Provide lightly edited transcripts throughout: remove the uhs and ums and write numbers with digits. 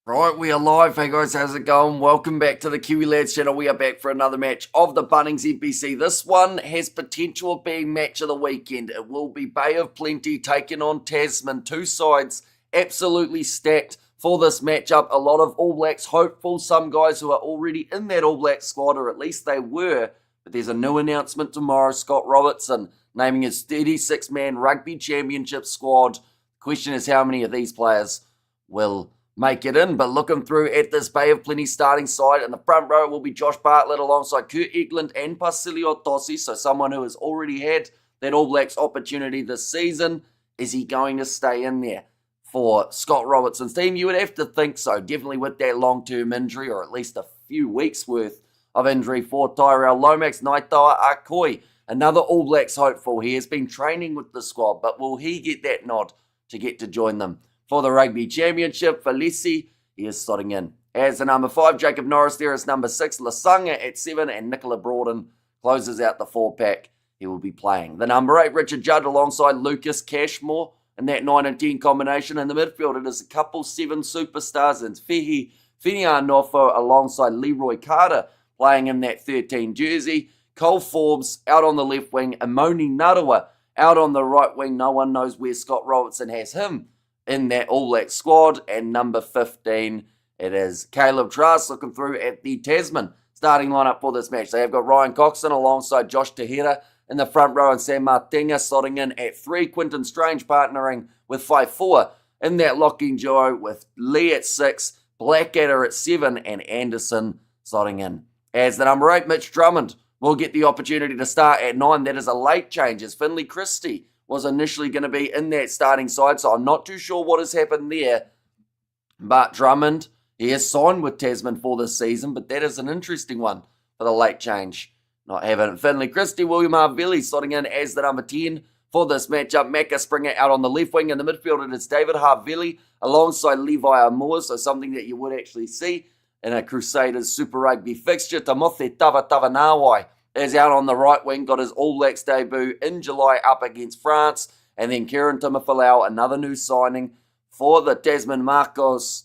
Right, we are live. Hey guys, how's it going? Welcome back to the Kiwi Lads channel. We are back for another match of the Bunnings NPC. This one has potential of being match of the weekend. It will be Bay of Plenty taking on Tasman. Two sides absolutely stacked for this matchup. A lot of All Blacks hopeful. Some guys who are already in that All Black squad, or at least they were. But there's a new announcement tomorrow. Scott Robertson naming his 36-man rugby championship squad. The question is how many of these players will make it in. But looking through at this Bay of Plenty starting side, in the front row will be Josh Bartlett alongside Kurt Eklund and Basilio Tossi, so someone who has already had that All Blacks opportunity this season. Is he going to stay in there for Scott Robertson's team? You would have to think so, definitely with that long-term injury, or at least a few weeks worth of injury for Tyrell Lomax. Naitoa Akoi, another All Blacks hopeful. He has been training with the squad, but will he get that nod to get to join them for the Rugby Championship? Felici, he is slotting in as the number 5. Jacob Norris there is number 6. Lasanga at 7. And Nicola Broughton closes out the 4-pack. He will be playing the number 8, Richard Judd, alongside Lucas Cashmore in that 9 and 10 combination. In the midfield, it is a couple 7 superstars. It's Fehi Nofo alongside Leroy Carter playing in that 13 jersey. Cole Forbes out on the left wing. Amoni Narawa out on the right wing. No one knows where Scott Robertson has him in that All Black squad. And number 15, it is Caleb Trask. Looking through at the Tasman starting lineup for this match. They have got Ryan Coxon alongside Josh Tehera in the front row, and Sam Martinga slotting in at 3. Quinton Strange partnering with 5-4 in that locking duo, with Lee at 6, Blackadder at 7, and Anderson slotting in as the number 8. Mitch Drummond will get the opportunity to start at 9. That is a late change, as Finley Christie was initially going to be in that starting side, so I'm not too sure what has happened there. But Drummond, he has signed with Tasman for this season, but that is an interesting one for the late change. Not having Finley Christie. William Arvelli slotting in as the number 10 for this matchup. Macca Springer out on the left wing. In the midfield, it is David Harvelli alongside Levi Amour, so something that you would actually see in a Crusaders Super Rugby fixture. Tamote Tavanawai is out on the right wing, got his All Blacks debut in July up against France. And then Kieran Tamafalau, another new signing for the Tasman Makos.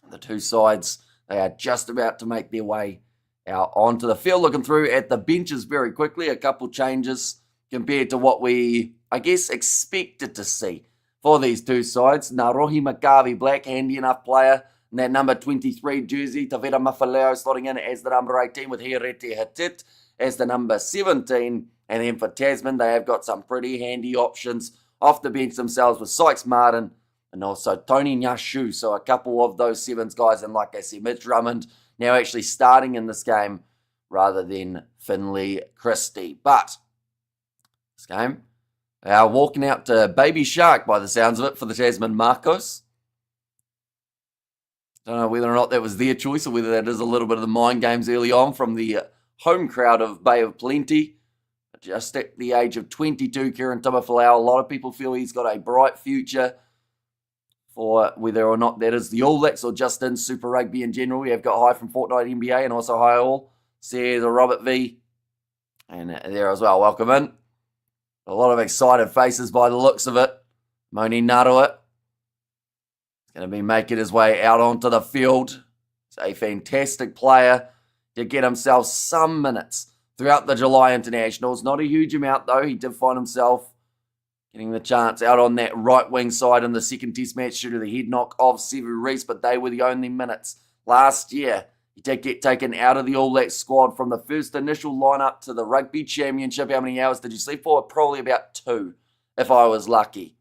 The two sides, they are just about to make their way out onto the field. Looking through at the benches very quickly, a couple changes compared to what we, I guess, expected to see for these two sides. Narohi Makavi Black, handy enough player in that number 23 jersey. Tavera Mafaleo slotting in as the number 18 with Herete Hatit as the number 17. And then for Tasman, they have got some pretty handy options off the bench themselves with Sykes Martin and also Tony Nyashu. So a couple of those sevens guys. And like I said, Mitch Drummond now actually starting in this game rather than Finley Christie. But this game, they are walking out to Baby Shark by the sounds of it for the Tasman Makos. Don't know whether or not that was their choice or whether that is a little bit of the mind games early on from the home crowd of Bay of Plenty. Just at the age of 22, Kieran Tamafalau, a lot of people feel he's got a bright future for whether or not that is the All Blacks or just in Super Rugby in general. We have got High from Fortnite NBA and also High All. Says Robert V. And there as well. Welcome in. A lot of excited faces by the looks of it. Moni Naruat is going to be making his way out onto the field. He's a fantastic player to get himself some minutes throughout the July Internationals. Not a huge amount though. He did find himself getting the chance out on that right wing side in the second test match due to the head knock of Sevu Reece, but they were the only minutes last year. He did get taken out of the All Blacks squad from the first initial lineup to the Rugby Championship. How many hours did you sleep for? Probably about 2, if I was lucky.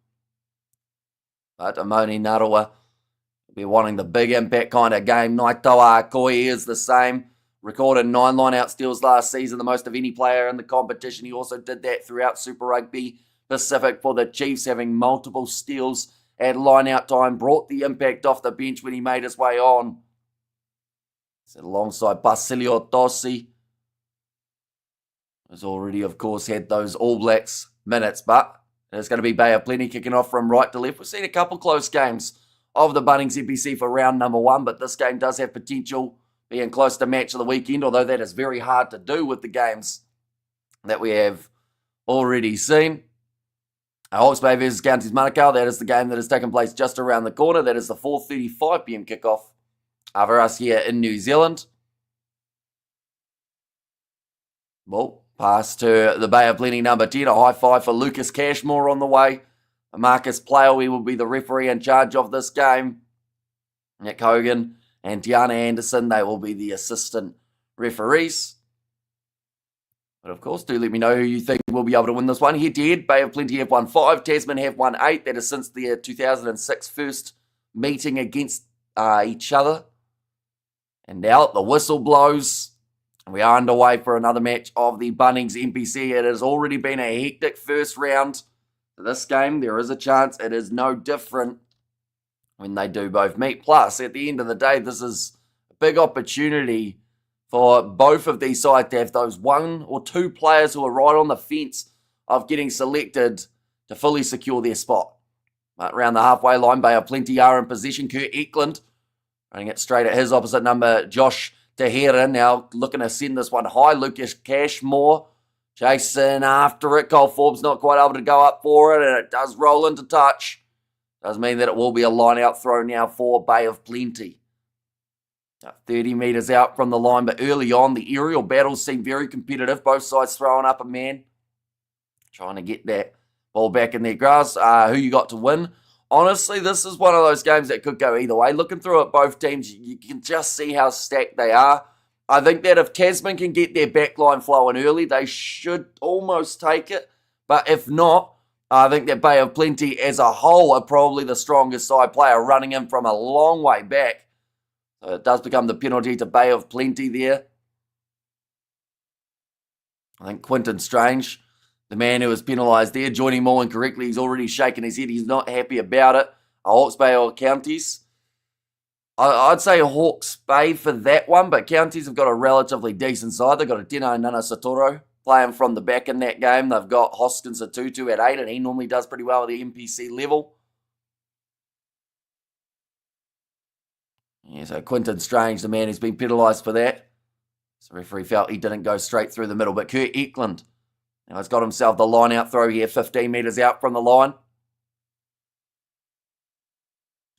But Amoni Narawa will be wanting the big impact kind of game. Naitoa Akoi is the same. Recorded 9 line-out steals last season, the most of any player in the competition. He also did that throughout Super Rugby Pacific for the Chiefs, having multiple steals at line-out time. Brought the impact off the bench when he made his way on. So alongside Basilio Tossi, has already, of course, had those All Blacks minutes, but it's going to be Bay of Plenty kicking off from right to left. We've seen a couple close games of the Bunnings NPC for round number 1, but this game does have potential being close to match of the weekend, although that is very hard to do with the games that we have already seen. Hawke's Bay versus Counties Manukau. That is the game that has taken place just around the corner. That is the 4:35 p.m. kickoff for us here in New Zealand. Well, pass to the Bay of Plenty number 10. A high five for Lucas Cashmore on the way. Marcus Playoe will be the referee in charge of this game. Nick Hogan and Tiana Anderson, they will be the assistant referees. But of course, do let me know who you think will be able to win this one. Head-to-head, Bay of Plenty have won 5, Tasman have won 8. That is since their 2006 first meeting against each other. And now the whistle blows. We are underway for another match of the Bunnings NPC. It has already been a hectic first round. This game, there is a chance it is no different when they do both meet. Plus, at the end of the day, this is a big opportunity for both of these sides to have those 1 or 2 players who are right on the fence of getting selected to fully secure their spot. But around the halfway line, Bay of Plenty are in position. Kurt Eklund running it straight at his opposite number, Josh Tahira. Now looking to send this one high. Lucas Cashmore chasing after it. Cole Forbes not quite able to go up for it, and it does roll into touch. Does mean that it will be a line-out throw now for Bay of Plenty. 30 metres out from the line, but early on, the aerial battles seem very competitive. Both sides throwing up a man, trying to get that ball back in their grasp. Who you got to win? Honestly, this is one of those games that could go either way. Looking through at both teams, you can just see how stacked they are. I think that if Tasman can get their backline flowing early, they should almost take it. But if not, I think that Bay of Plenty as a whole are probably the strongest side player, running in from a long way back. So it does become the penalty to Bay of Plenty there. I think Quinton Strange, the man who was penalised there, joining more incorrectly. He's already shaking his head. He's not happy about it. Hawke's Bay or Counties? I'd say Hawke's Bay for that one, but Counties have got a relatively decent side. They've got a Dino Nana Satoro playing from the back in that game. They've got Hoskins Atutu at 8, and he normally does pretty well at the NPC level. Yeah, so Quinton Strange, the man who's been penalised for that. So the referee felt he didn't go straight through the middle. But Kurt Eklund, now he's got himself the line-out throw here, 15 metres out from the line.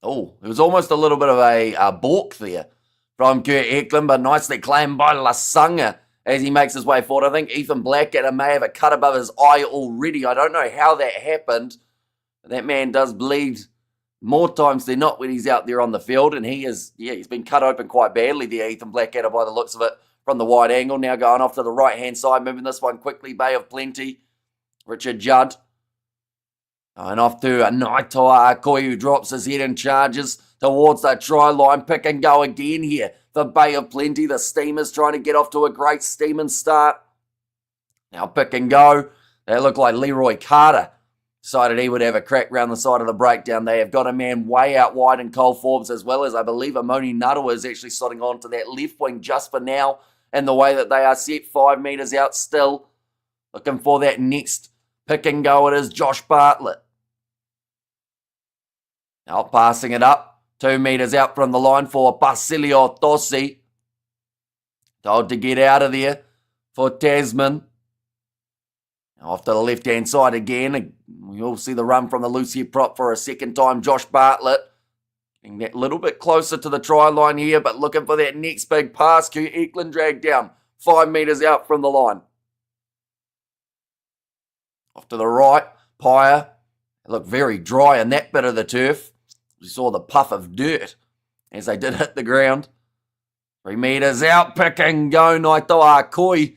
Oh, it was almost a little bit of a balk there from Kurt Eklund, but nicely claimed by Lasanga as he makes his way forward. I think Ethan Blackadder may have a cut above his eye already. I don't know how that happened, but that man does bleed more times than not when he's out there on the field, and he's been cut open quite badly there, Ethan Blackadder, by the looks of it, from the wide angle. Now going off to the right-hand side, moving this one quickly, Bay of Plenty, Richard Judd. And off to Naitoa Akoi, who drops his head and charges towards the try line. Pick and go again here for Bay of Plenty. The Steamers trying to get off to a great steaming start. Now pick and go. They look like Leroy Carter decided he would have a crack round the side of the breakdown. They have got a man way out wide in Cole Forbes, as well as I believe Amoni Narawa is actually slotting on to that left wing just for now. And the way that they are set 5 metres out still. Looking for that next pick and go. It is Josh Bartlett. Now passing it up. 2 metres out from the line for Basilio Tossi. Told to get out of there for Tasman. Off to the left-hand side again. We all see the run from the loose hip prop for a second time. Josh Bartlett getting that little bit closer to the try line here, but looking for that next big pass. Kurt Eklund dragged down 5 metres out from the line. Off to the right, Pyre. They look very dry in that bit of the turf. We saw the puff of dirt as they did hit the ground. 3 metres out, pick and go. Naitoa Akoi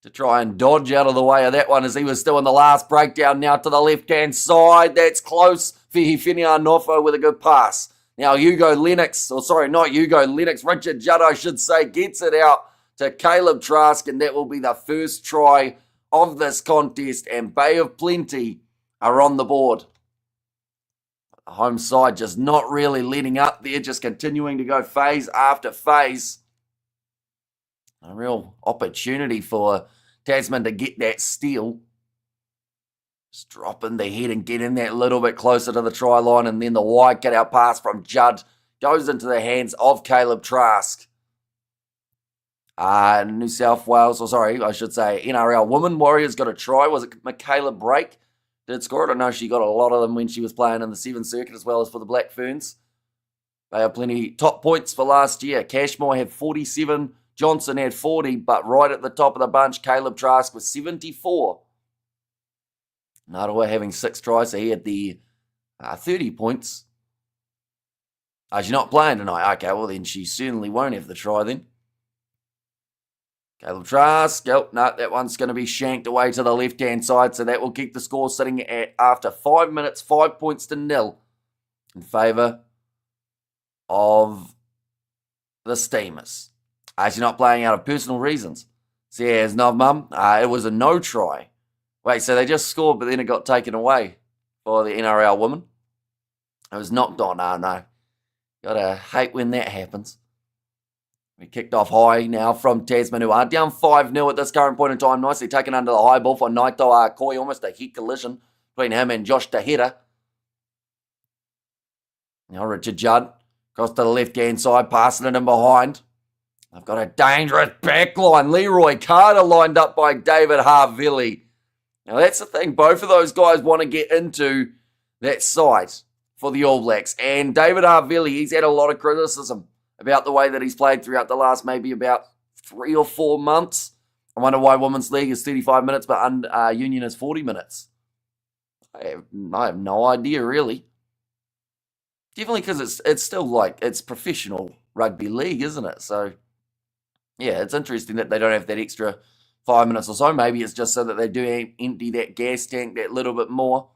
to try and dodge out of the way of that one as he was still in the last breakdown. Now to the left-hand side. That's close. Fihifenia Nofo with a good pass. Now Hugo Lennox, Richard Judd, I should say, gets it out to Caleb Trask, and that will be the first try of this contest, and Bay of Plenty are on the board. The home side just not really letting up there, just continuing to go phase after phase. A real opportunity for Tasman to get that steal. Just dropping the head and getting that little bit closer to the try line, and then the wide cut-out pass from Judd goes into the hands of Caleb Trask. New South Wales, NRL Women Warriors got a try. Was it Michaela Brake? did score it. I know she got a lot of them when she was playing in the 7th Circuit as well as for the Black Ferns. They have plenty top points for last year. Cashmore had 47, Johnson had 40, but right at the top of the bunch, Caleb Trask with 74. Narawa having 6 tries, so he had the 30 points. She's not playing tonight. Okay, well then she certainly won't have the try then. Caleb Trask, no, that one's going to be shanked away to the left-hand side, so that will keep the score sitting at, after 5 minutes, 5 points to 0 in favour of the Steamers. She's not playing out of personal reasons. Says Novmum, it was a no try. Wait, so they just scored, but then it got taken away for the NRL woman. It was knocked on. Oh, no. Gotta hate when that happens. We kicked off high now from Tasman, who are down 5-0 at this current point in time. Nicely taken under the high ball for Naito Akoi. Almost a head collision between him and Josh Taheda. Now Richard Judd across to the left-hand side, passing it in behind. They've got a dangerous backline. Leroy Carter lined up by David Harvilli. Now that's the thing. Both of those guys want to get into that side for the All Blacks. And David Harvilli, he's had a lot of criticism about the way that he's played throughout the last maybe about 3 or 4 months. I wonder why Women's League is 35 minutes, but Union is 40 minutes. I have no idea, really. Definitely because it's still like, it's professional rugby league, isn't it? So, yeah, it's interesting that they don't have that extra 5 minutes or so. Maybe it's just so that they do empty that gas tank that little bit more.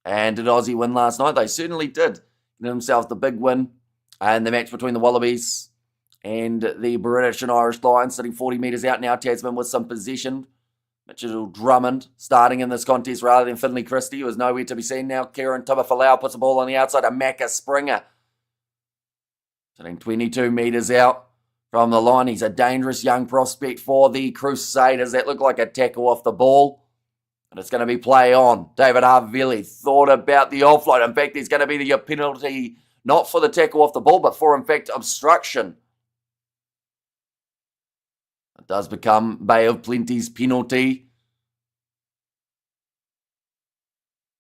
And did Aussie win last night? They certainly did. Give themselves the big win. And the match between the Wallabies and the British and Irish Lions sitting 40 metres out now. Tasman with some possession. Mitchell Drummond starting in this contest rather than Finlay Christie, who is nowhere to be seen now. Kieran Tubafalau puts the ball on the outside. A Macca Springer sitting 22 metres out from the line. He's a dangerous young prospect for the Crusaders. That looked like a tackle off the ball. And it's going to be play on. David Harvilli thought about the offload. In fact, there's going to be the penalty, not for the tackle off the ball, but for, in fact, obstruction. It does become Bay of Plenty's penalty.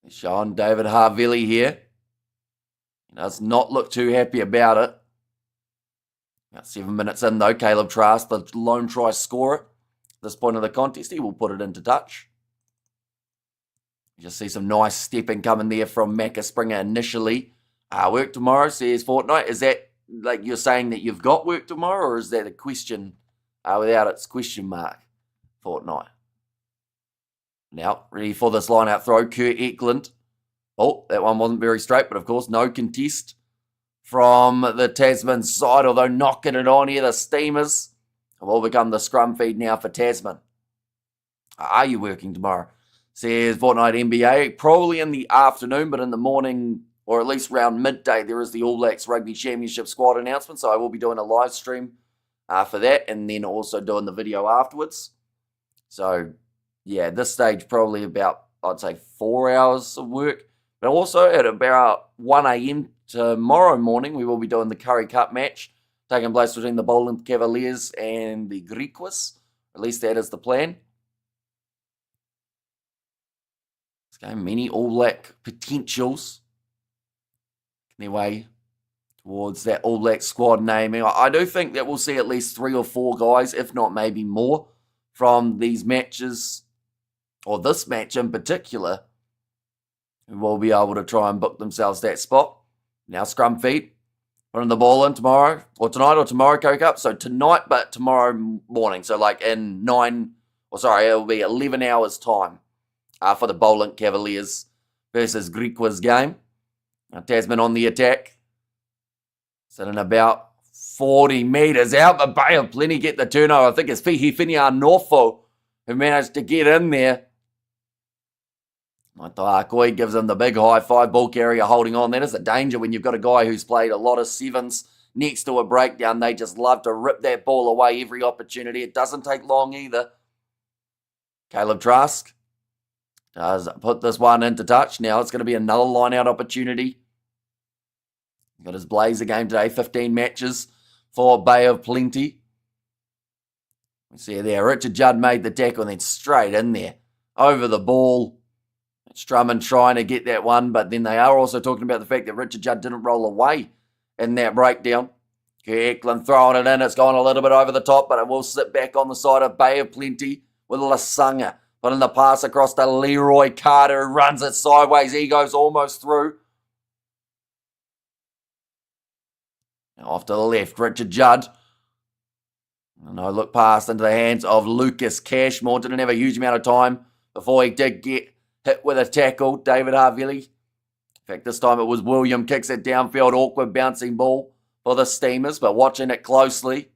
Showing David Harvilli here. He does not look too happy about it. About 7 minutes in, though. Caleb Trask, the lone try scorer. At this point of the contest, he will put it into touch. You just see some nice stepping coming there from Macca Springer initially. Work tomorrow, says Fortnight. Is that like you're saying that you've got work tomorrow, or is that a question without its question mark? Fortnight. Now, ready for this line-out throw. Kurt Eklund. Oh, that one wasn't very straight, but of course, no contest from the Tasman side, although knocking it on here, the Steamers have all become the scrum feed now for Tasman. Are you working tomorrow? Says Fortnight NBA. Probably in the afternoon, but in the morning, or at least around midday, there is the All Blacks Rugby Championship squad announcement, so I will be doing a live stream for that, and then also doing the video afterwards. So, yeah, at this stage, probably about, I'd say, 4 hours of work. But also at about 1 a.m. tomorrow morning, we will be doing the Curry Cup match, taking place between the Boland Cavaliers and the Griquas. At least that is the plan. Let's go, many All Black potentials their way towards that All Black squad naming. I do think that we'll see at least 3 or 4 guys, if not maybe more, from these matches, or this match in particular, who will be able to try and book themselves that spot. Now scrum feet, putting the ball in tomorrow, or tonight or tomorrow, Coke Up. So tonight, but tomorrow morning. So like in it'll be 11 hours time for the Boland Cavaliers versus Griquas game. Now Tasman on the attack. Sitting about 40 metres out, but Bay of Plenty get the turnover. I think it's Fihifiniar Norfo who managed to get in there. Akoi gives him the big high five, ball carrier holding on. That is a danger when you've got a guy who's played a lot of sevens next to a breakdown. They just love to rip that ball away every opportunity. It doesn't take long either. Caleb Trask does put this one into touch. Now it's going to be another line-out opportunity. Got his Blazer game today, 15 matches for Bay of Plenty. We see there, Richard Judd made the tackle and then straight in there, over the ball. Drummond trying to get that one, but then they are also talking about the fact that Richard Judd didn't roll away in that breakdown. Eklund throwing it in. It's gone a little bit over the top, but it will sit back on the side of Bay of Plenty with Lasanga. Putting the pass across to Leroy Carter, who runs it sideways. He goes almost through. Now off to the left, Richard Judd. No look past into the hands of Lucas Cashmore. Didn't have a huge amount of time before he did get hit with a tackle. David Harvili. In fact, this time it was William. Kicks it downfield. Awkward bouncing ball for the Steamers, but watching it closely.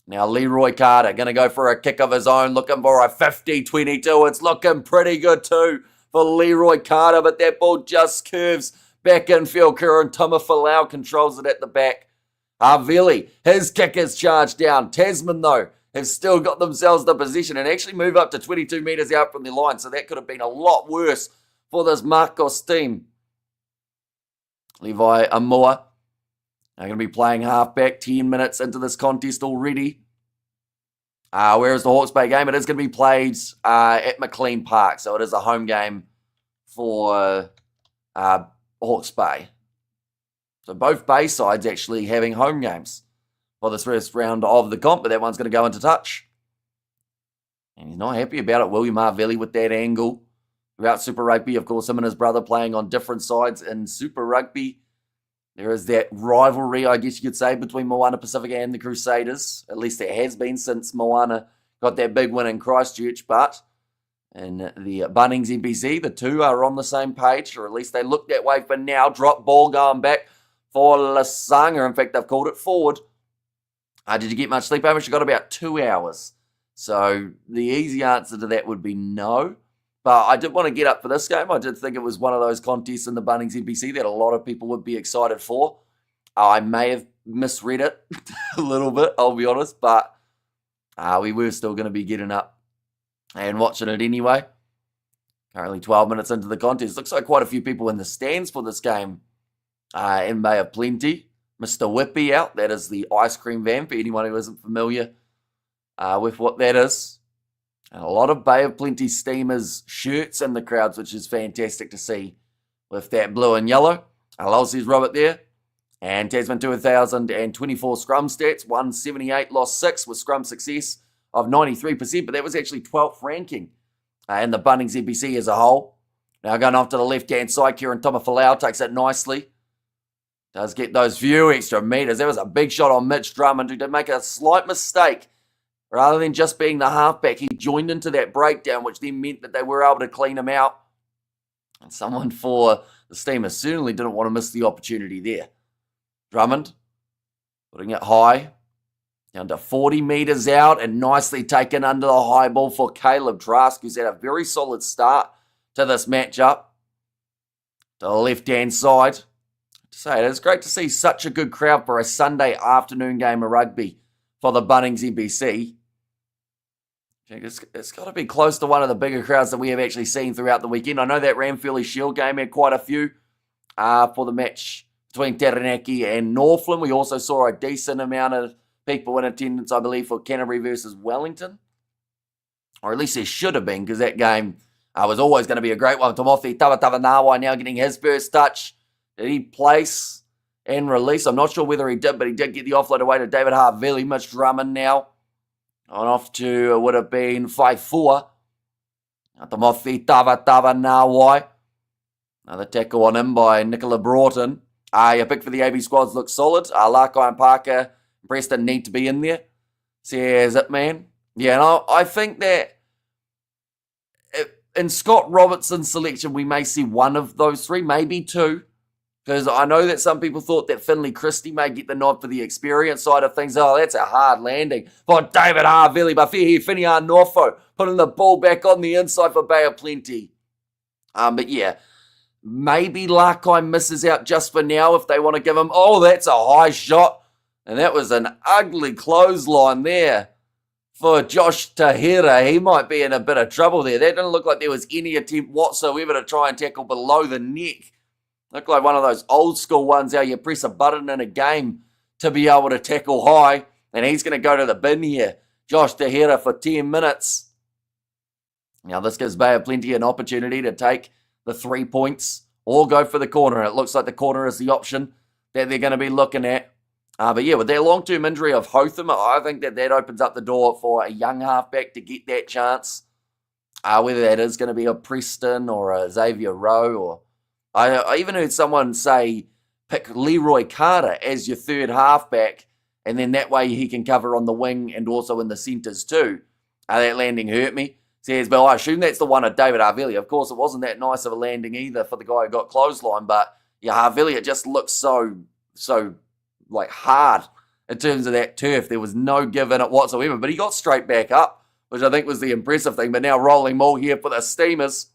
Now Leroy Carter going to go for a kick of his own. Looking for a 50-22. It's looking pretty good too for Leroy Carter, but that ball just curves back infield. Kieran Tumafalau controls it at the back. Harvili, his kick is charged down. Tasman, though, have still got themselves the position and actually move up to 22 metres out from the line. So that could have been a lot worse for this Makos team. Levi Amua are going to be playing halfback 10 minutes into this contest already. Whereas the Hawke's Bay game, it is going to be played at McLean Park. So it is a home game for Hawke's Bay. So both Bay sides actually having home games for this first round of the comp, but that one's going to go into touch. And he's not happy about it, William Harvili, with that angle. Throughout Super Rugby, of course, him and his brother playing on different sides in Super Rugby. There is that rivalry, I guess you could say, between Moana Pacifica and the Crusaders. At least there has been since Moana got that big win in Christchurch. But in the Bunnings NPC, the two are on the same page, or at least they look that way for now. Drop ball going back for Lasanga. In fact, they've called it forward. Did you get much sleep? I actually got about 2 hours. So the easy answer to that would be no. But I did want to get up for this game. I did think it was one of those contests in the Bunnings NPC that a lot of people would be excited for. I may have misread it a little bit, I'll be honest. But we were still going to be getting up and watching it anyway. Currently 12 minutes into the contest. Looks like quite a few people in the stands for this game in Bay of Plenty. Mr. Whippy out. That is the ice cream van for anyone who isn't familiar with what that is. And a lot of Bay of Plenty Steamers shirts in the crowds, which is fantastic to see with that blue and yellow. Hello, says Robert there. And Tasman 2024 scrum stats, 178, lost 6 with scrum success of 93%, but that was actually 12th ranking in the Bunnings NPC as a whole. Now going off to the left-hand side, Kieran Tumafalau takes it nicely. Does get those few extra metres. That was a big shot on Mitch Drummond, who did make a slight mistake. Rather than just being the halfback, he joined into that breakdown, which then meant that they were able to clean him out. And someone for the Steamers certainly didn't want to miss the opportunity there. Drummond putting it high, down to 40 metres out, and nicely taken under the high ball for Caleb Trask, who's had a very solid start to this matchup. To the left-hand side. It's great to see such a good crowd for a Sunday afternoon game of rugby for the Bunnings NPC. It's got to be close to one of the bigger crowds that we have actually seen throughout the weekend. I know that Ranfurly Shield game had quite a few for the match between Taranaki and Northland. We also saw a decent amount of people in attendance, I believe, for Canterbury versus Wellington. Or at least there should have been, because that game was always going to be a great one. Tomofi Tavatavanawa now getting his first touch. Did he place and release? I'm not sure whether he did, but he did get the offload away to David Harvili. Mitch Drummond now on off to would have been 5-4. Tomofi Tavatavanawa. Another tackle on him by Nicola Broughton. Your pick for the AB squads looks solid. Lakai and Parker, Preston need to be in there. Says it, man. Yeah, and I think that in Scott Robertson's selection, we may see one of those three, maybe two. Because I know that some people thought that Finley Christie may get the nod for the experience side of things. Oh, that's a hard landing for David Harvili. But here, Finia Norfo putting the ball back on the inside for Bay of Plenty. But yeah, maybe Lakai misses out just for now if they want to give him. Oh, that's a high shot. And that was an ugly clothesline there for Josh Tahira. He might be in a bit of trouble there. That didn't look like there was any attempt whatsoever to try and tackle below the neck. Looked like one of those old school ones how you press a button in a game to be able to tackle high. And he's going to go to the bin here. Josh Tahira for 10 minutes. Now this gives Bay of Plenty an opportunity to take the 3 points or go for the corner. And it looks like the corner is the option that they're going to be looking at. But yeah, with their long-term injury of Hotham, I think that opens up the door for a young halfback to get that chance. Whether that is going to be a Preston or a Xavier Rowe, or I even heard someone say pick Leroy Carter as your third halfback, and then that way he can cover on the wing and also in the centres too. That landing hurt me. Says, well, I assume that's the one of David Havili. Of course, it wasn't that nice of a landing either for the guy who got clothesline, but yeah, Havili, it just looks so like hard in terms of that turf. There was no give in it whatsoever, but he got straight back up, which I think was the impressive thing. But now rolling more here for the Steamers.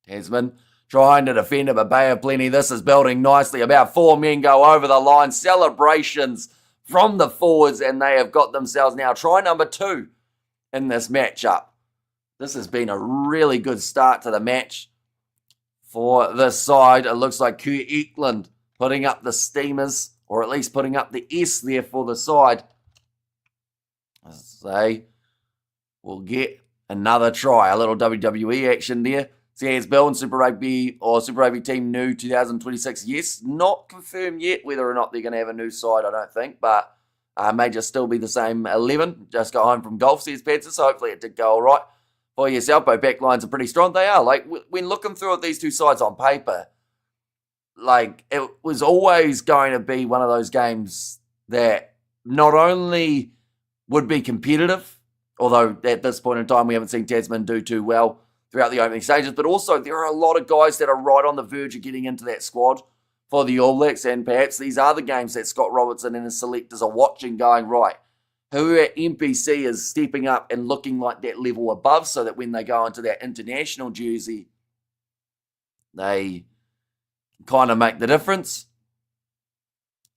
Tasman trying to defend it, but Bay of Plenty, this is building nicely. About 4 men go over the line. Celebrations from the forwards, and they have got themselves now try number 2 in this matchup. This has been a really good start to the match for this side. It looks like Kurt Eklund putting up the Steamers, or at least putting up the S there for the side. They will get another try. A little WWE action there. Says Bill and Super Rugby, or Super Rugby Team New 2026. Yes, not confirmed yet whether or not they're going to have a new side, I don't think, but may just still be the same 11. Just got home from golf, says Padson, so hopefully it did go all right for yourself. Both backlines are pretty strong. They are. Like, when looking through at these two sides on paper, like, it was always going to be one of those games that not only would be competitive, although at this point in time we haven't seen Tasman do too well throughout the opening stages, but also there are a lot of guys that are right on the verge of getting into that squad for the All Blacks, and perhaps these are the games that Scott Robertson and his selectors are watching going, right, who at NPC is stepping up and looking like that level above, so that when they go into that international jersey, they kind of make the difference.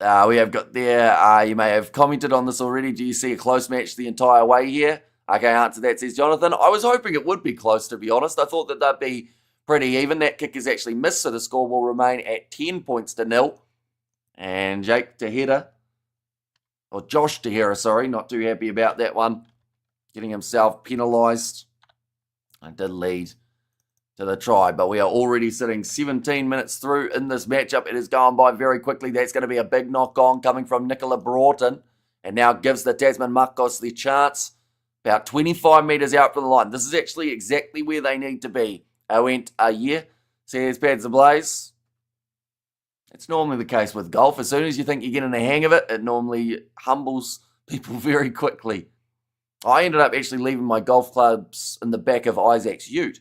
We have got there, you may have commented on this already, do you see a close match the entire way here? Okay, answer that, says Jonathan. I was hoping it would be close, to be honest. I thought that they'd be pretty even. That kick is actually missed, so the score will remain at 10 points to 0. And Jake Tahira, or Josh Tahira, sorry, not too happy about that one, getting himself penalised. I did lead to the try, but we are already sitting 17 minutes through in this matchup. It has gone by very quickly. That's going to be a big knock-on coming from Nicola Broughton, and now gives the Tasman Makos the chance. About 25 metres out from the line. This is actually exactly where they need to be. I went a year. Says Pads Blaze. It's normally the case with golf. As soon as you think you're getting the hang of it, it normally humbles people very quickly. I ended up actually leaving my golf clubs in the back of Isaac's ute.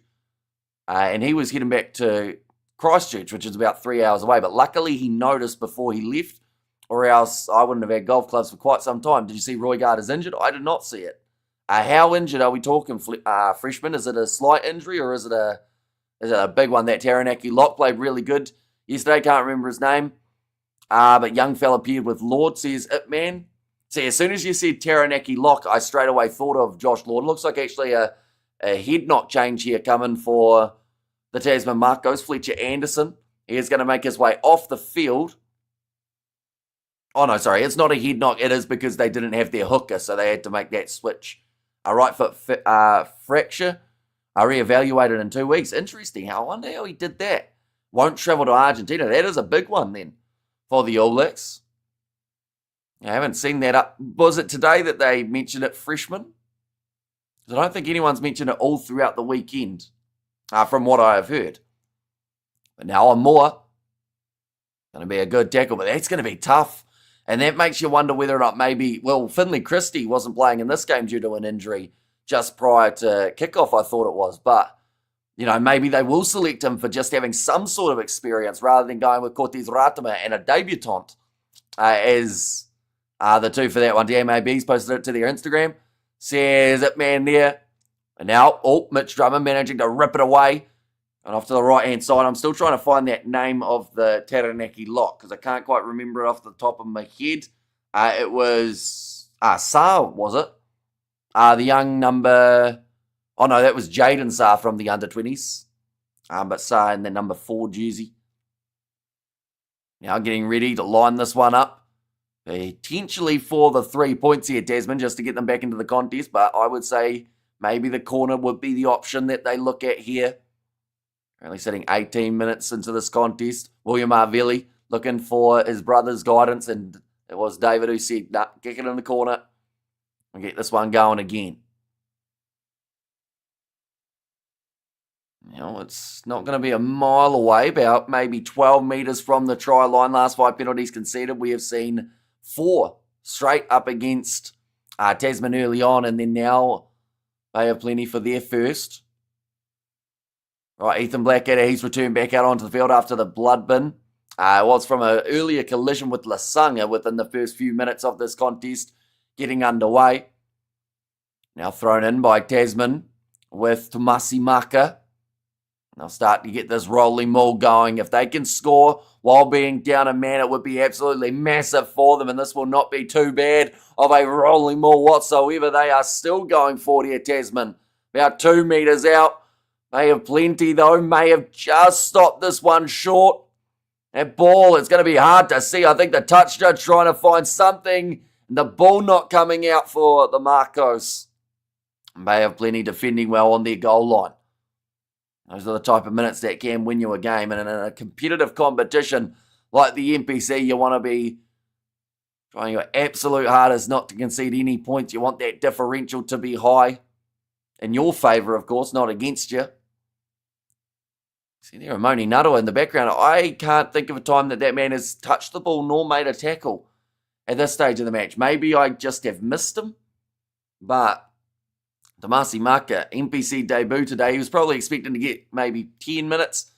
And he was heading back to Christchurch, which is about 3 hours away. But luckily he noticed before he left, or else I wouldn't have had golf clubs for quite some time. Did you see Roy Gardner's injured? I did not see it. How injured are we talking, freshman? Is it a slight injury, or is it a big one? That Taranaki lock played really good yesterday. Can't remember his name. But young fella appeared with Lord, says it man. See, as soon as you said Taranaki lock, I straight away thought of Josh Lord. Looks like actually a head knock change here coming for the Tasman Makos. Fletcher Anderson. He is going to make his way off the field. Oh, no, sorry. It's not a head knock. It is because they didn't have their hooker, so they had to make that switch. A right foot fracture. Reevaluated in 2 weeks. Interesting. I wonder how he did that. Won't travel to Argentina. That is a big one then for the All Blacks. I haven't seen that up. Was it today that they mentioned it, freshman? I don't think anyone's mentioned it all throughout the weekend, from what I have heard. But now on Moore, going to be a good tackle, but that's going to be tough. And that makes you wonder whether or not maybe, well, Finlay Christie wasn't playing in this game due to an injury just prior to kickoff, I thought it was. But, you know, maybe they will select him for just having some sort of experience rather than going with Cortez Ratama and a debutant as the two for that one. DMAB's posted it to their Instagram. Says it man there. And now, Mitch Drummond managing to rip it away. And off to the right-hand side, I'm still trying to find that name of the Taranaki lock because I can't quite remember it off the top of my head. It was Saar, was it? The young number... Oh, no, that was Jaden Saar from the under-20s. But Saar in the number 4 jersey. Now getting ready to line this one up. Potentially for the 3 points here, Tasman, just to get them back into the contest. But I would say maybe the corner would be the option that they look at here. Currently sitting 18 minutes into this contest. William Arvelli looking for his brother's guidance, and it was David who said, nah, kick it in the corner and get this one going again. You know, it's not going to be a mile away, about maybe 12 metres from the try line. Last 5 penalties conceded. We have seen 4 straight up against Tasman early on, and then now Bay of Plenty for their first. Right, Ethan Blackadder, he's returned back out onto the field after the blood bin. It was from an earlier collision with Lasanga within the first few minutes of this contest getting underway. Now thrown in by Tasman with Tomasi Maka. They'll start to get this rolling maul going. If they can score while being down a man, it would be absolutely massive for them, and this will not be too bad of a rolling maul whatsoever. They are still going forward here, Tasman. About 2 metres out. Bay of Plenty, though, may have just stopped this one short. That ball, it's going to be hard to see. I think the touch judge trying to find something. The ball not coming out for the Makos. Bay of Plenty defending well on their goal line. Those are the type of minutes that can win you a game. And in a competitive competition like the NPC, you want to be trying your absolute hardest not to concede any points. You want that differential to be high. In your favour, of course, not against you. See there, Moni Nuttall in the background. I can't think of a time that man has touched the ball nor made a tackle at this stage of the match. Maybe I just have missed him. But Tomasi Maka, NPC debut today. He was probably expecting to get maybe 10 minutes,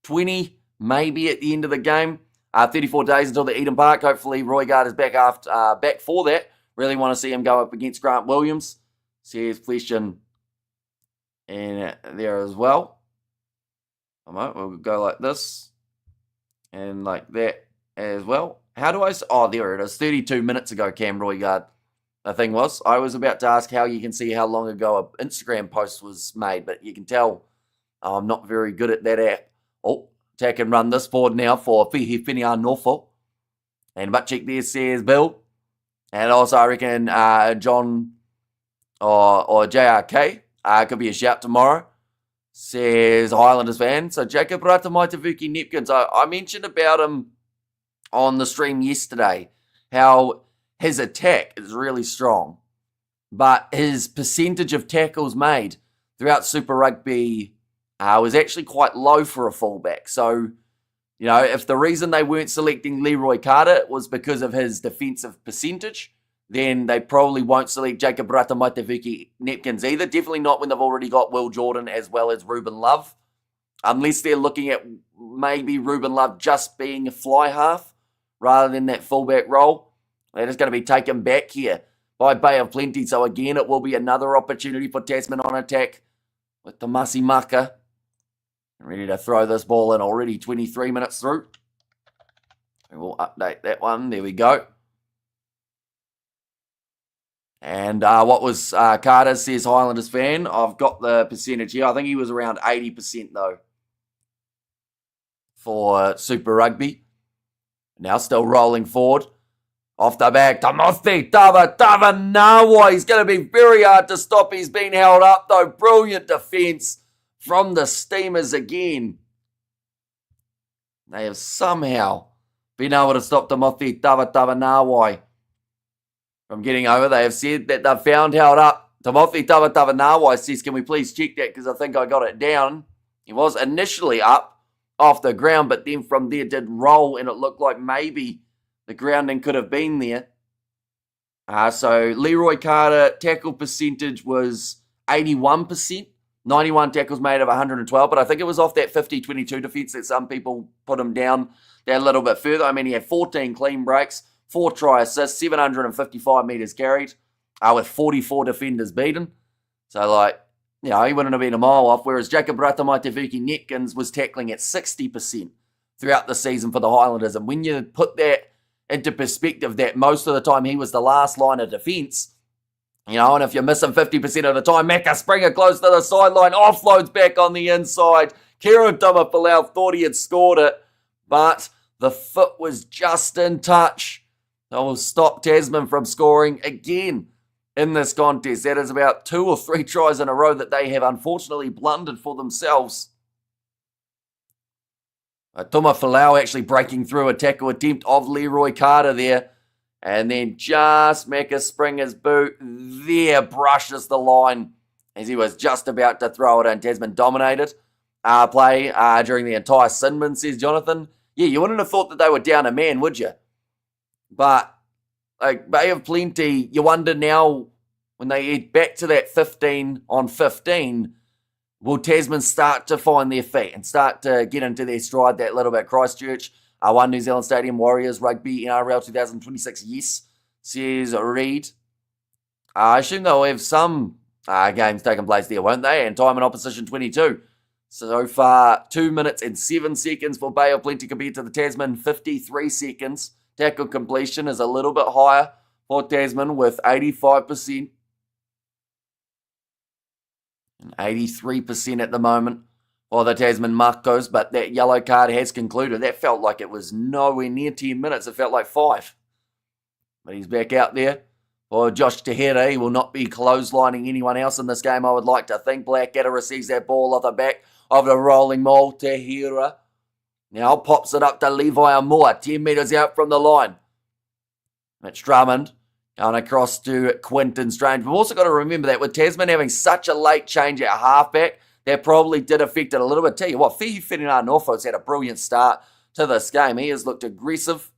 20 maybe at the end of the game. 34 days until the Eden Park. Hopefully Roigard is back for that. Really want to see him go up against Grant Williams. See his question in there as well. We'll go like this and like that as well. How do I... Oh, there it is. 32 minutes ago, Cam Roigard. The thing was, I was about to ask how you can see how long ago an Instagram post was made, but you can tell I'm not very good at that app. Oh, attack and run this forward now for Fihi Whinia Norfolk. And butt check there says Bill. And also I reckon John or JRK could be a shout tomorrow. Says Highlanders fan. So Jacob Ratamaitavuki Nepkins, I mentioned about him on the stream yesterday, how his attack is really strong, but his percentage of tackles made throughout Super Rugby was actually quite low for a fullback. So, you know, if the reason they weren't selecting Leroy Carter was because of his defensive percentage, then they probably won't select Jacob Ratamaitavuki Nepkins either. Definitely not when they've already got Will Jordan as well as Ruben Love. Unless they're looking at maybe Ruben Love just being a fly half rather than that fullback role. They're just going to be taken back here by Bay of Plenty. So again, it will be another opportunity for Tasman on attack with Tomasi Maka. Ready to throw this ball in already 23 minutes through. We'll update that one. There we go. And what was Carter, says Highlanders fan. I've got the percentage here. I think he was around 80% though for Super Rugby. Now still rolling forward. Off the back, Timothy Tavanawa. He's going to be very hard to stop. He's been held up though. Brilliant defence from the Steamers again. They have somehow been able to stop Timothy Tavanawa from getting over. They have said that they've found held up. Timothy Tavanawa says, can we please check that because I think I got it down. He was initially up off the ground, but then from there did roll and it looked like maybe the grounding could have been there. So Leroy Carter tackle percentage was 81%. 91 tackles made of 112, but I think it was off that 50-22 defence that some people put him down there a little bit further. I mean, he had 14 clean breaks, 4 try assists, 755 metres carried, with 44 defenders beaten. So, like, you know, he wouldn't have been a mile off, whereas Jacob Ratamaitavuki Nepkins was tackling at 60% throughout the season for the Highlanders. And when you put that into perspective, that most of the time he was the last line of defence, you know, and if you're missing 50% of the time, Macca Springer close to the sideline, offloads back on the inside. Kieran Tumapalau thought he had scored it, but the foot was just in touch. That will stop Tasman from scoring again in this contest. That is about 2 or 3 tries in a row that they have unfortunately blundered for themselves. Tuma Falau actually breaking through a tackle attempt of Leroy Carter there. And then just Macca Springer's boot there brushes the line as he was just about to throw it in. Tasman dominated play during the entire Sinman, says Jonathan. Yeah, you wouldn't have thought that they were down a man, would you? But like Bay of Plenty, you wonder now when they head back to that 15 on 15, will Tasman start to find their feet and start to get into their stride that little bit? Christchurch, One New Zealand Stadium, Warriors, Rugby, NRL 2026, yes, says Reed. I assume they'll have some games taking place there, won't they? And time in opposition 22. So far, 2 minutes and 7 seconds for Bay of Plenty compared to the Tasman, 53 seconds. Tackle completion is a little bit higher for Tasman with 85%. And 83% at the moment for the Tasman Makos, but that yellow card has concluded. That felt like it was nowhere near 10 minutes. It felt like 5. But he's back out there for Josh Tehera. He will not be clotheslining anyone else in this game, I would like to think. Blackadder receives that ball off the back of the rolling maul. Tehera now pops it up to Levi Amor, 10 metres out from the line. Mitch Drummond going across to Quinton Strange. We've also got to remember that with Tasman having such a late change at halfback, that probably did affect it a little bit. Tell you what, Fihi Whenua-Norfolk's had a brilliant start to this game. He has looked aggressive.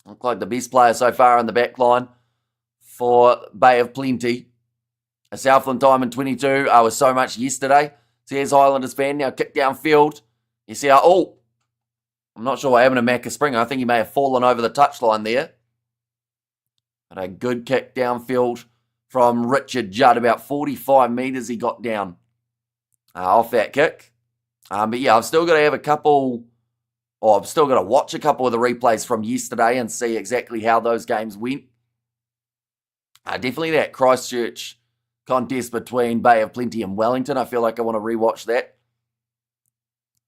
Looked like the best player so far in the back line for Bay of Plenty. A Southland time in 22 was so much yesterday. So here's Highlanders fan now kick downfield. You see how, I'm not sure what happened to Macca Springer. I think he may have fallen over the touchline there. But a good kick downfield from Richard Judd. About 45 metres he got down off that kick. But yeah, I've still got to have a couple, or I've still got to watch a couple of the replays from yesterday and see exactly how those games went. Definitely that Christchurch contest between Bay of Plenty and Wellington. I feel like I want to rewatch that.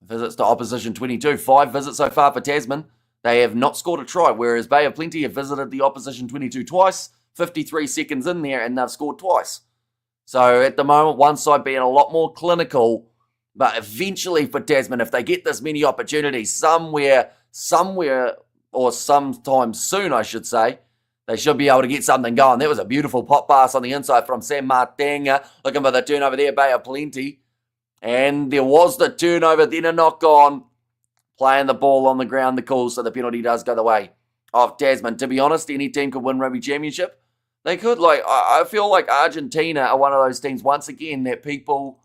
Visits to opposition 22. 5 visits so far for Tasman. They have not scored a try, whereas Bay of Plenty have visited the opposition 22 twice, 53 seconds in there, and they've scored twice. So at the moment, one side being a lot more clinical, but eventually for Tasman, if they get this many opportunities somewhere, or sometime soon, I should say, they should be able to get something going. That was a beautiful pop pass on the inside from Sam Martenga, looking for the turnover there, Bay of Plenty. And there was the turnover, then a knock on. Playing the ball on the ground, the call, so the penalty does go the way of Tasman. To be honest, any team could win Rugby Championship. They could. I feel like Argentina are one of those teams, once again, that people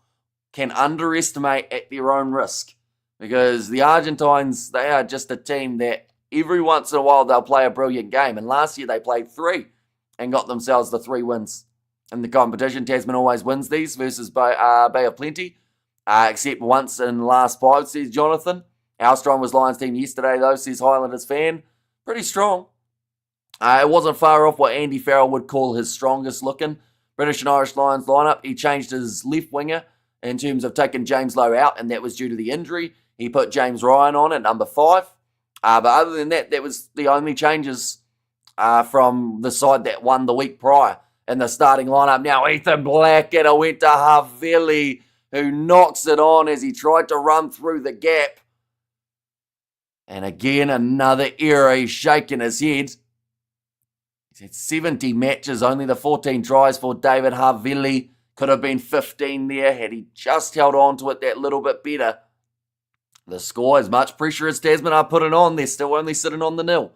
can underestimate at their own risk. Because the Argentines, they are just a team that every once in a while they'll play a brilliant game. And last year they played 3 and got themselves the 3 wins in the competition. Tasman always wins these versus Bay of Plenty, except once in the last 5, says Jonathan. How strong was Lions team yesterday, though, says Highlanders fan. Pretty strong. It wasn't far off what Andy Farrell would call his strongest looking British and Irish Lions lineup. He changed his left winger in terms of taking James Lowe out, and that was due to the injury. He put James Ryan on at number 5. But other than that, that was the only changes from the side that won the week prior in the starting lineup. Now, Ethan Blackadder went to Havili, who knocks it on as he tried to run through the gap. And again, another error. He's shaking his head. He's had 70 matches, only the 14 tries for David Havili. Could have been 15 there had he just held on to it that little bit better. The score, as much pressure as Tasman are putting on, they're still only sitting on the 0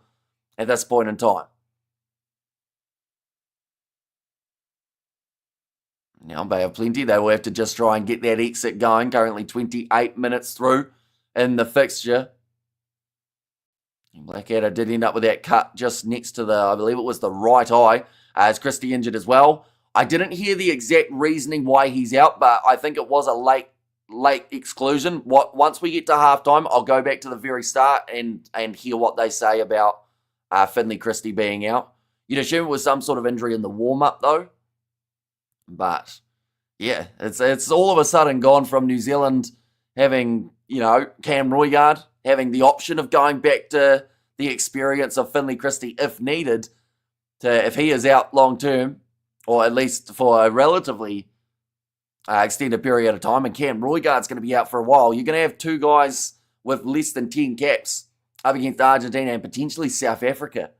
at this point in time. Now, Bay of Plenty, they will have to just try and get that exit going. Currently 28 minutes through in the fixture. Blackadder did end up with that cut just next to I believe it was the right eye, as Christie injured as well. I didn't hear the exact reasoning why he's out, but I think it was a late exclusion. Once we get to halftime, I'll go back to the very start and hear what they say about Finley Christie being out. You'd assume it was some sort of injury in the warm-up, though. But, yeah, it's all of a sudden gone from New Zealand having, Cam Roigard having the option of going back to the experience of Finley Christie if needed, to if he is out long-term, or at least for a relatively extended period of time, and Cam Roigard's going to be out for a while. You're going to have 2 guys with less than 10 caps up against Argentina and potentially South Africa,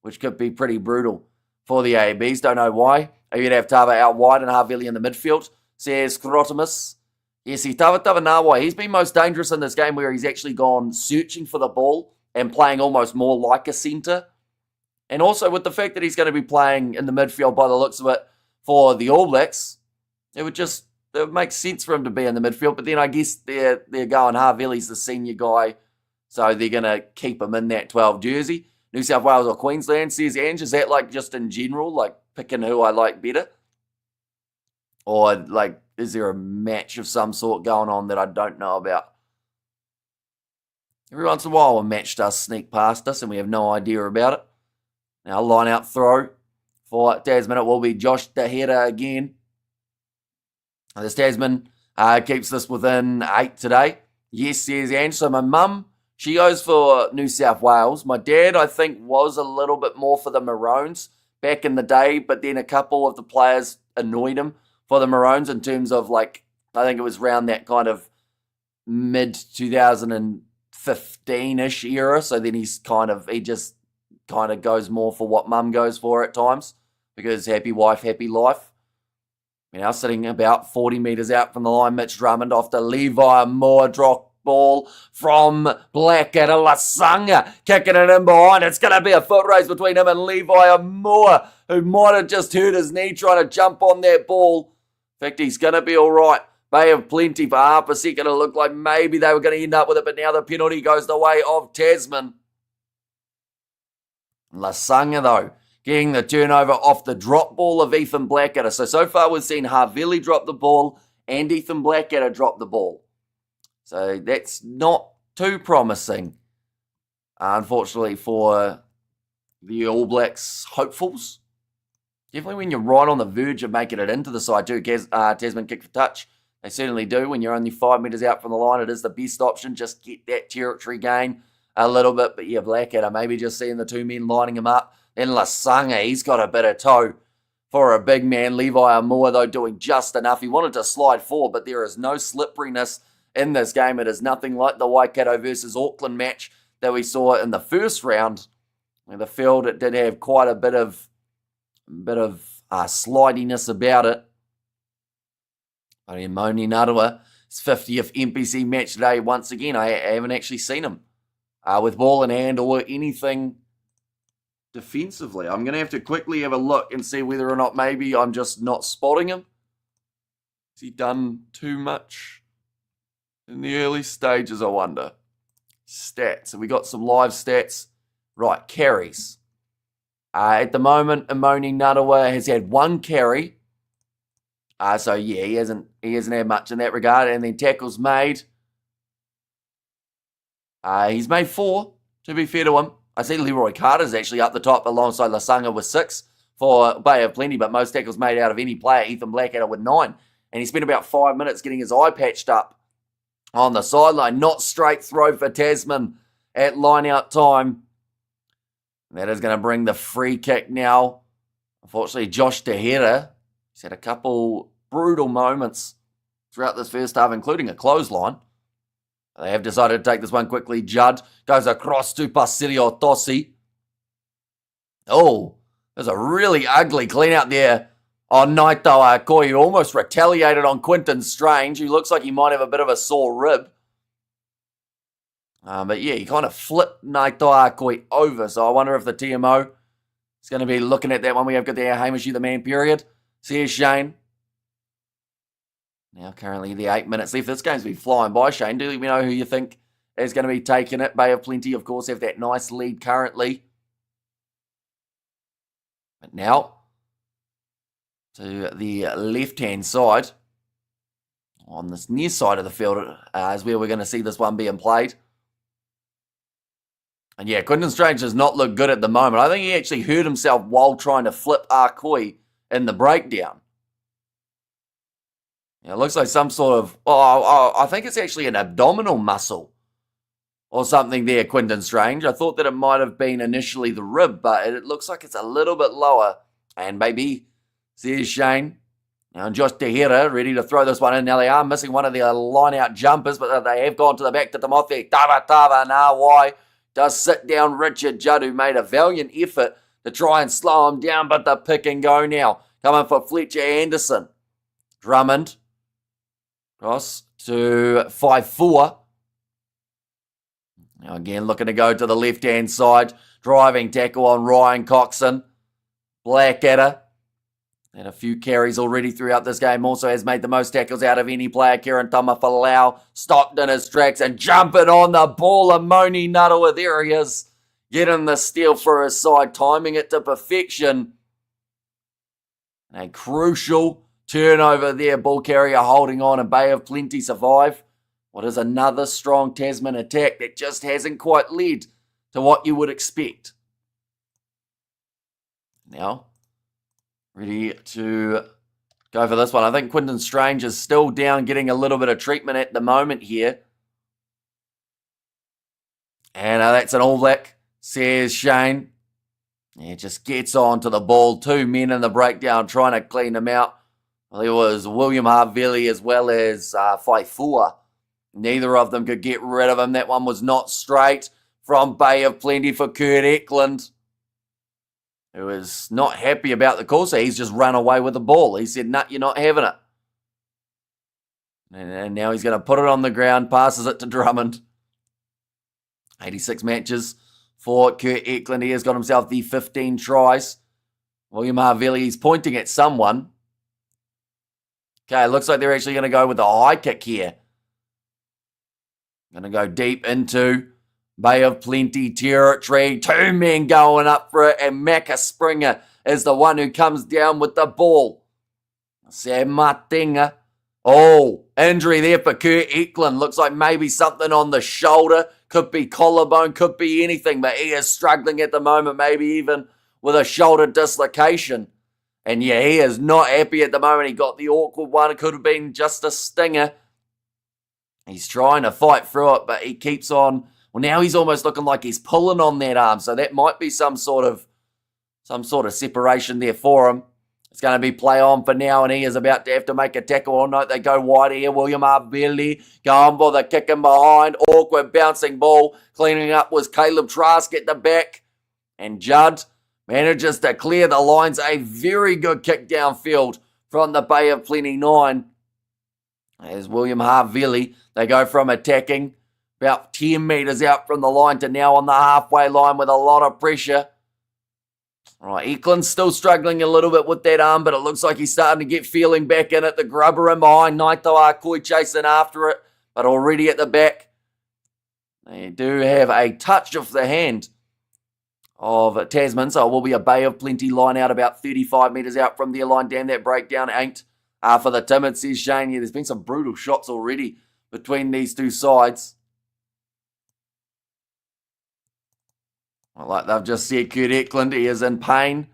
which could be pretty brutal for the ABs. Don't know why. You'd have Tava out wide and Havili in the midfield. Says Crotimus. Yes, Tava Nawai. He's been most dangerous in this game where he's actually gone searching for the ball and playing almost more like a centre. And also with the fact that he's going to be playing in the midfield by the looks of it for the All Blacks, it would make sense for him to be in the midfield. But then I guess they're going Havili's the senior guy, so they're going to keep him in that 12 jersey. New South Wales or Queensland, says Ange. Is that like just in general, like picking who I like better? Or like, is there a match of some sort going on that I don't know about? Every once in a while a match does sneak past us and we have no idea about it. Now line out throw for Tasman. It will be Josh Tahira again. This Tasman keeps this within 8 today. Yes, says Ange. So my mum, she goes for New South Wales. My dad, I think, was a little bit more for the Maroons back in the day, but then a couple of the players annoyed him for the Maroons in terms of, like, I think it was around that kind of mid-2015-ish era. So then he just kind of goes more for what mum goes for at times because happy wife, happy life. Now sitting about 40 metres out from the line, Mitch Drummond off to Levi Moore, drop ball from Blackadder. Lasanga kicking it in behind. It's going to be a foot race between him and Levi Moore, who might have just hurt his knee trying to jump on that ball. In fact, he's going to be all right. Bay of Plenty for half a second. It looked like maybe they were going to end up with it, but now the penalty goes the way of Tasman. Lasanga, though, getting the turnover off the drop ball of Ethan Blackadder. So far we've seen Havili drop the ball and Ethan Blackadder drop the ball. So that's not too promising, unfortunately, for the All Blacks hopefuls. Definitely when you're right on the verge of making it into the side too. Tasman kick for touch. They certainly do. When you're only 5 metres out from the line, it is the best option. Just get that territory gain a little bit. But yeah, Blackadder, maybe just seeing the two men lining him up. Then Lasanga, he's got a bit of toe for a big man. Levi Moore, though, doing just enough. He wanted to slide forward, but there is no slipperiness in this game. It is nothing like the Waikato versus Auckland match that we saw in the first round. In the field, it did have quite a bit of slidiness about it. But in Moni Narawa, his 50th NPC match today. Once again, I haven't actually seen him with ball in hand or anything defensively. I'm going to have to quickly have a look and see whether or not maybe I'm just not spotting him. Has he done too much in the early stages, I wonder? Stats. Have we got some live stats? Right, carries. At the moment, Imoni Narawa has had 1 carry. So yeah, he hasn't had much in that regard. And then tackles made. He's made 4, to be fair to him. I see Leroy Carter's actually up the top alongside Lasanga with 6 for Bay of Plenty, but most tackles made out of any player, Ethan Blackadder with 9. And he spent about 5 minutes getting his eye patched up on the sideline. Not straight throw for Tasman at line-out time. That is going to bring the free kick now. Unfortunately, Josh Tahira, he's had a couple brutal moments throughout this first half, including a clothesline. They have decided to take this one quickly. Judd goes across to Pasilio Tosi. Oh, there's a really ugly clean out there on Naito Akoi, who almost retaliated on Quinton Strange, who looks like he might have a bit of a sore rib. But yeah, he kind of flipped Naito Akoi over, so I wonder if the TMO is going to be looking at that one. We have got there Hamish, you the man, period. See you, Shane. Now currently the 8 minutes left. This game's been flying by, Shane. Do let me know who you think is going to be taking it. Bay of Plenty, of course, have that nice lead currently. But now, to the left-hand side, on this near side of the field, is where we're going to see this one being played. And yeah, Quinton Strange does not look good at the moment. I think he actually hurt himself while trying to flip Akoi in the breakdown. It looks like some sort of, I think it's actually an abdominal muscle or something there, Quinton Strange. I thought that it might have been initially the rib, but it looks like it's a little bit lower. And maybe, there's Shane. Now Josh Tehera ready to throw this one in. Now they are missing one of their line-out jumpers, but they have gone to the back to Timothy. Tava Nawai does sit down Richard Judd, who made a valiant effort to try and slow him down, but the pick and go now. Coming for Fletcher Anderson. Drummond. Cross to 5-4. Now again, looking to go to the left-hand side. Driving tackle on Ryan Coxon. Blackadder. And a few carries already throughout this game. Also has made the most tackles out of any player. Kieran Tamafalau stopped in his tracks and jumping on the ball. Amoni Nuttall, there he is. Getting the steal for his side. Timing it to perfection. A crucial turnover there. Ball carrier holding on, and Bay of Plenty survive. What is another strong Tasman attack that just hasn't quite led to what you would expect. Now, ready to go for this one. I think Quinton Strange is still down, getting a little bit of treatment at the moment here. And that's an All Black, says Shane. He just gets on to the ball. Two men in the breakdown trying to clean him out. Well, there was William Harvelli as well as Faifua. Neither of them could get rid of him. That one was not straight from Bay of Plenty for Kurt Eklund, who is not happy about the call, so he's just run away with the ball. He said, "Nah, you're not having it." And now he's going to put it on the ground, passes it to Drummond. 86 matches for Kurt Eklund. He has got himself the 15 tries. William Harvelli, he's pointing at someone. Okay, looks like they're actually going to go with a high kick here. Going to go deep into Bay of Plenty territory. Two men going up for it, and Macca Springer is the one who comes down with the ball. Sam Martinga. Oh, injury there for Kurt Eklund. Looks like maybe something on the shoulder. Could be collarbone, could be anything, but he is struggling at the moment, maybe even with a shoulder dislocation. And yeah, he is not happy at the moment. He got the awkward one. It could have been just a stinger. He's trying to fight through it, but he keeps on. Well, now he's almost looking like he's pulling on that arm, so that might be some sort of separation there for him. It's going to be play on for now, and he is about to have to make a tackle. Oh no, they go wide here. William Harvelli going for the kick in behind. Awkward bouncing ball. Cleaning up was Caleb Trask at the back. And Judd manages to clear the lines. A very good kick downfield from the Bay of Plenty 9. As William Harvelli, they go from attacking about 10 metres out from the line to now on the halfway line with a lot of pressure. All right, Eklund's still struggling a little bit with that arm, but it looks like he's starting to get feeling back in it. The grubber in behind, Naito Akoi chasing after it, but already at the back. They do have a touch of the hand of Tasman, so it will be a Bay of Plenty line out about 35 metres out from their line. Damn, that breakdown ain't for the timid, says Shane. Yeah, there's been some brutal shots already between these two sides. Like they've just said, Kurt Eklund, he is in pain.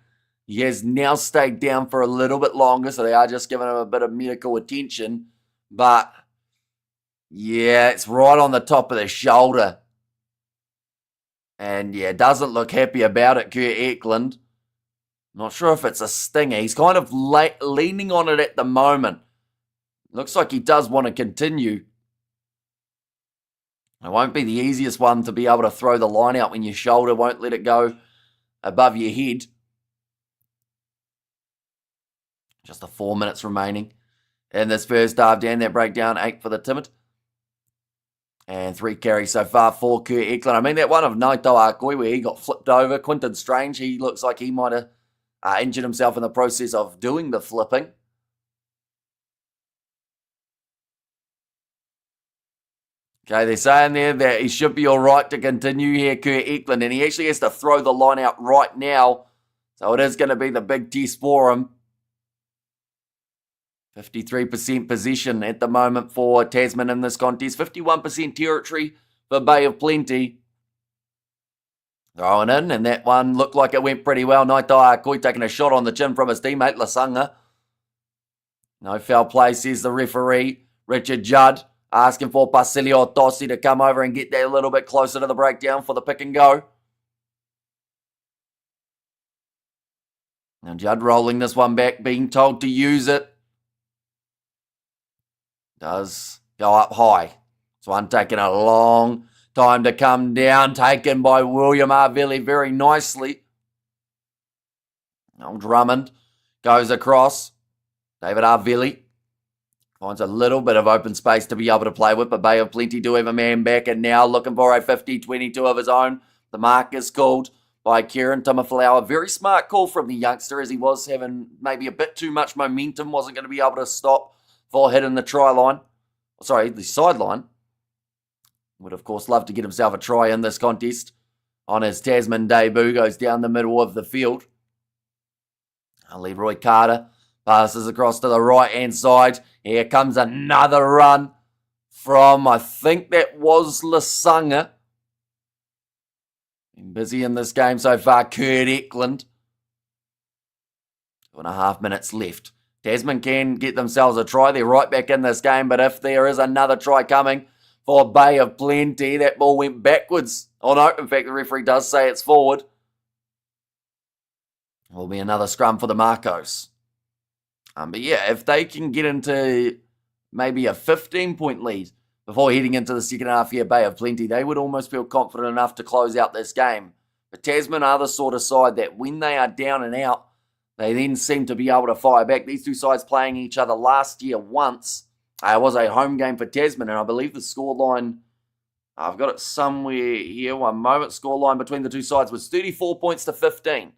He has now stayed down for a little bit longer, so they are just giving him a bit of medical attention. But, yeah, it's right on the top of the shoulder. And, yeah, doesn't look happy about it, Kurt Eklund. Not sure if it's a stinger. He's kind of leaning on it at the moment. Looks like he does want to continue. It won't be the easiest one to be able to throw the line out when your shoulder won't let it go above your head. Just the 4 minutes remaining in this first half. Down that breakdown, 8 for the timid. And 3 carries so far for Kurt Eklund. I mean, that one of Naito Akoi where he got flipped over. Quinton Strange, he looks like he might have injured himself in the process of doing the flipping. Okay, they're saying there that he should be all right to continue here, Kurt Eklund, and he actually has to throw the line out right now. So it is going to be the big test for him. 53% possession at the moment for Tasman in this contest. 51% territory for Bay of Plenty. Throwing in, and that one looked like it went pretty well. Naito Akoi taking a shot on the chin from his teammate, Lasanga. No foul play, says the referee. Richard Judd asking for Basilio Tossi to come over and get that a little bit closer to the breakdown for the pick and go. Now Judd rolling this one back, being told to use it. does go up high. This one taking a long time to come down, taken by William Arvilli very nicely. Now Drummond goes across. David Arvilli finds a little bit of open space to be able to play with, but Bay of Plenty do have a man back, and now looking for a 50-22 of his own. The mark is called by Kieran Timmerflower. Very smart call from the youngster, as he was having maybe a bit too much momentum, wasn't going to be able to stop for hitting the try line. Sorry, the sideline. Would, of course, love to get himself a try in this contest. On his Tasman debut, goes down the middle of the field. Leroy Carter passes across to the right-hand side. Here comes another run from, I think that was Lasanga. Been busy in this game so far, Kurt Eklund. 2.5 minutes left. Tasman can get themselves a try. They're right back in this game, but if there is another try coming for Bay of Plenty, that ball went backwards. Oh no, in fact, the referee does say it's forward. Will be another scrum for the Makos. But yeah, if they can get into maybe a 15-point lead before heading into the second half here, Bay of Plenty, they would almost feel confident enough to close out this game. But Tasman are the sort of side that when they are down and out, they then seem to be able to fire back. These two sides playing each other last year once. It was a home game for Tasman, and I believe the scoreline, I've got it somewhere here, one moment, scoreline between the two sides was 34 points to 15.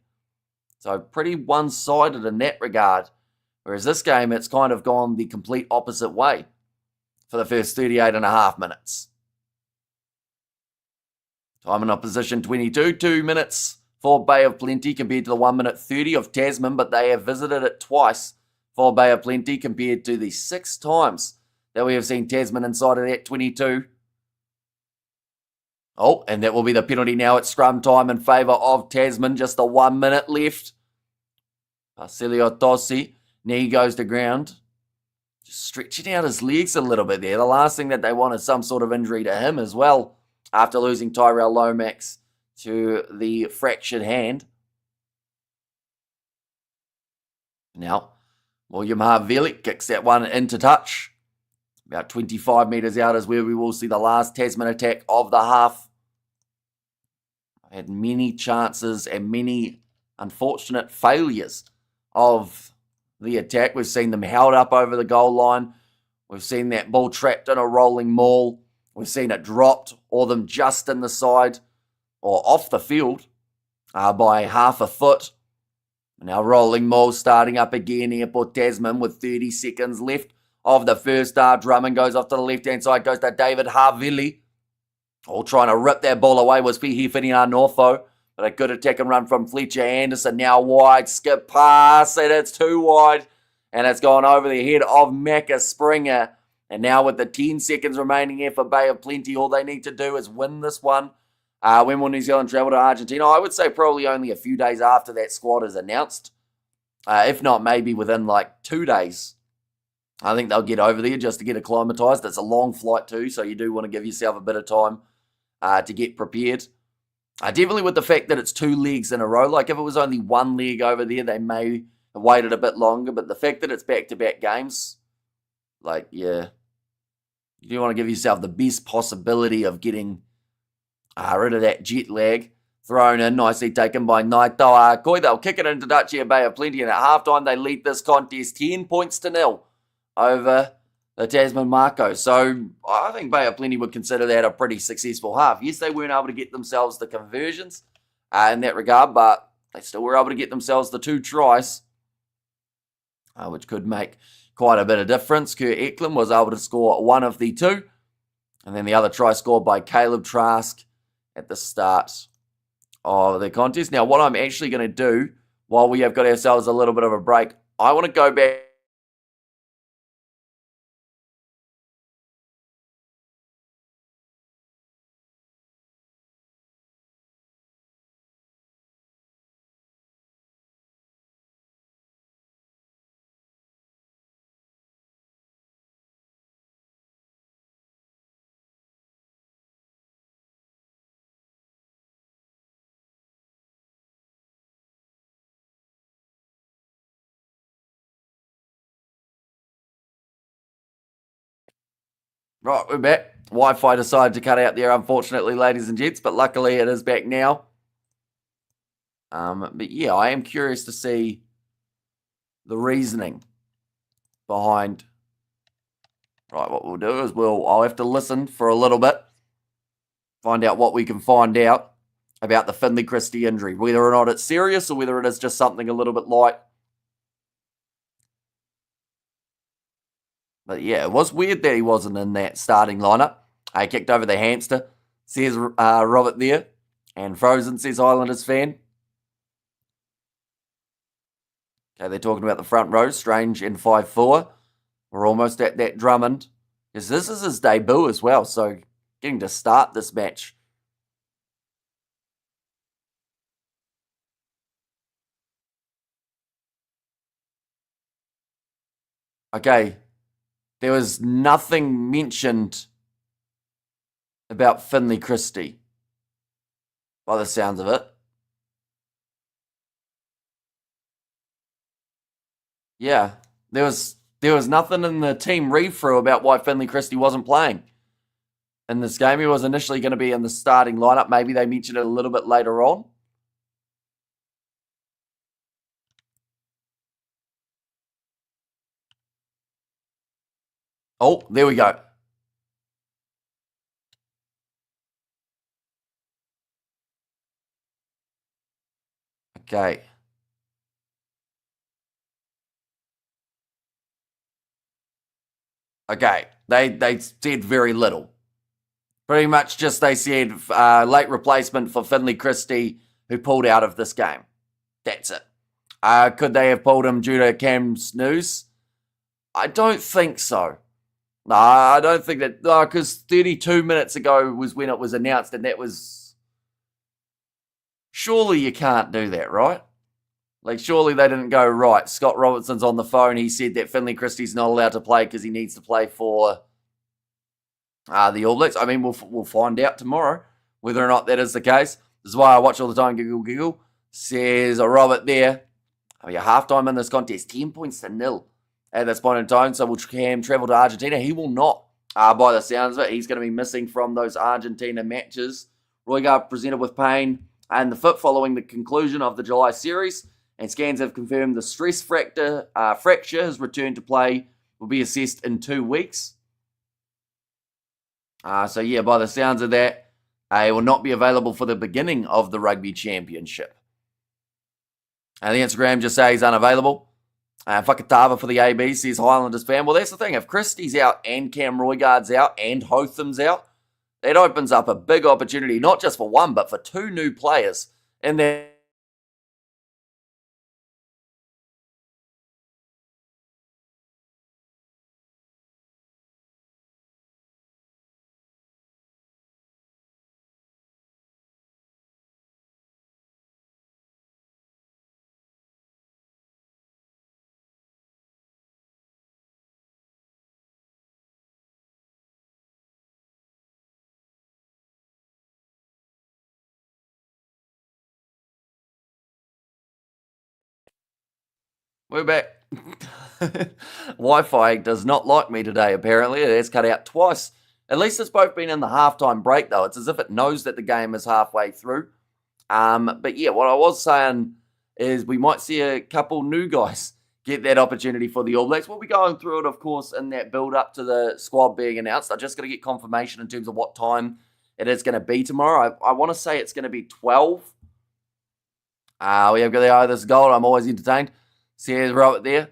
So pretty one-sided in that regard. Whereas this game, it's kind of gone the complete opposite way for the first 38.5 minutes. Time in opposition 22, 2 minutes for Bay of Plenty compared to the 1 minute 30 of Tasman, but they have visited it twice for Bay of Plenty compared to the 6 times that we have seen Tasman inside of that 22. Oh, and that will be the penalty now at scrum time in favour of Tasman. Just the 1 minute left. Basilio Tossi, knee goes to ground. Just stretching out his legs a little bit there. The last thing that they want is some sort of injury to him as well, after losing Tyrell Lomax to the fractured hand. Now, William Harveli kicks that one into touch. About 25 metres out is where we will see the last Tasman attack of the half. Had many chances and many unfortunate failures of the attack. We've seen them held up over the goal line. We've seen that ball trapped in a rolling maul. We've seen it dropped, or them just in the side or off the field by half a foot. Now rolling maul starting up again here for Tasman with 30 seconds left of the first half. Drummond goes off to the left-hand side, goes to David Harvilli. All trying to rip that ball away was Fihi Norfo. But a good attack and run from Fletcher Anderson. Now wide, skip pass, and it's too wide. And it's gone over the head of Macca Springer. And now with the 10 seconds remaining here for Bay of Plenty, all they need to do is win this one. When will New Zealand travel to Argentina? I would say probably only a few days after that squad is announced. If not, maybe within like 2 days. I think they'll get over there just to get acclimatised. It's a long flight too, so you do want to give yourself a bit of time to get prepared. Definitely with the fact that it's 2 legs in a row. Like if it was only 1 leg over there, they may have waited a bit longer. But the fact that it's back-to-back games, like, yeah, you do want to give yourself the best possibility of getting rid of that jet lag. Thrown in, nicely taken by Naito Akoi. They'll kick it into Dutch here, Bay of Plenty. And at halftime, they lead this contest 10 points to 0 over the Tasman Makos. So I think Bay of Plenty would consider that a pretty successful half. Yes, they weren't able to get themselves the conversions in that regard, but they still were able to get themselves the 2 tries, which could make quite a bit of difference. Kurt Eklund was able to score 1 of the 2, and then the other try scored by Caleb Trask at the start of the contest. Now, what I'm actually going to do while we have got ourselves a little bit of a break, I want to go back Right, we're back. Wi-Fi decided to cut out there, unfortunately, ladies and gents, but luckily it is back now. But yeah, I am curious to see the reasoning behind. Right, what we'll do is I'll have to listen for a little bit, find out what we can find out about the Finley Christie injury, whether or not it's serious or whether it is just something a little bit light. But yeah, it was weird that he wasn't in that starting lineup. He kicked over the hamster, says Robert there. And Frozen, says Islanders fan. Okay, they're talking about the front row, Strange and 5-4. We're almost at that Drummond. Because this is his debut as well, so getting to start this match. Okay, there was nothing mentioned about Finley Christie, by the sounds of it. Yeah, there was nothing in the team read-through about why Finley Christie wasn't playing in this game. He was initially going to be in the starting lineup. Maybe they mentioned it a little bit later on. Oh, there we go. Okay. Okay. They said very little. Pretty much just they said late replacement for Finley Christie, who pulled out of this game. That's it. Could they have pulled him due to Cam's news? I don't think so. No, I don't think that. No, because 32 minutes ago was when it was announced, and that was. Surely you can't do that, right? Like, surely they didn't go, right, Scott Robertson's on the phone. He said that Finley Christie's not allowed to play because he needs to play for the All Blacks. I mean, we'll find out tomorrow whether or not that is the case. This is why I watch all the time. Giggle. Says Robert there. I mean, halftime in this contest, 10 points to 0 at this point in time. So will Cam travel to Argentina? He will not. By the sounds of it, he's going to be missing from those Argentina matches. Roygaard presented with pain and the foot following the conclusion of the July series. And scans have confirmed the stress fracture, his return to play, will be assessed in 2 weeks. So yeah, by the sounds of that, he will not be available for the beginning of the Rugby Championship. And the Instagram just says he's unavailable. Whakatava for the AB says Highlanders fan. Well, that's the thing. If Christie's out and Cam Roygaard's out and Hotham's out, that opens up a big opportunity, not just for one, but for 2 new players in that. We're back. Wi-Fi does not like me today, apparently. It has cut out twice. At least it's both been in the halftime break, though. It's as if it knows that the game is halfway through. But yeah, what I was saying is we might see a couple new guys get that opportunity for the All Blacks. We'll be going through it, of course, in that build-up to the squad being announced. I'm just going to get confirmation in terms of what time it is going to be tomorrow. I want to say it's going to be 12. We have got the this goal. I'm always entertained. Says Robert there.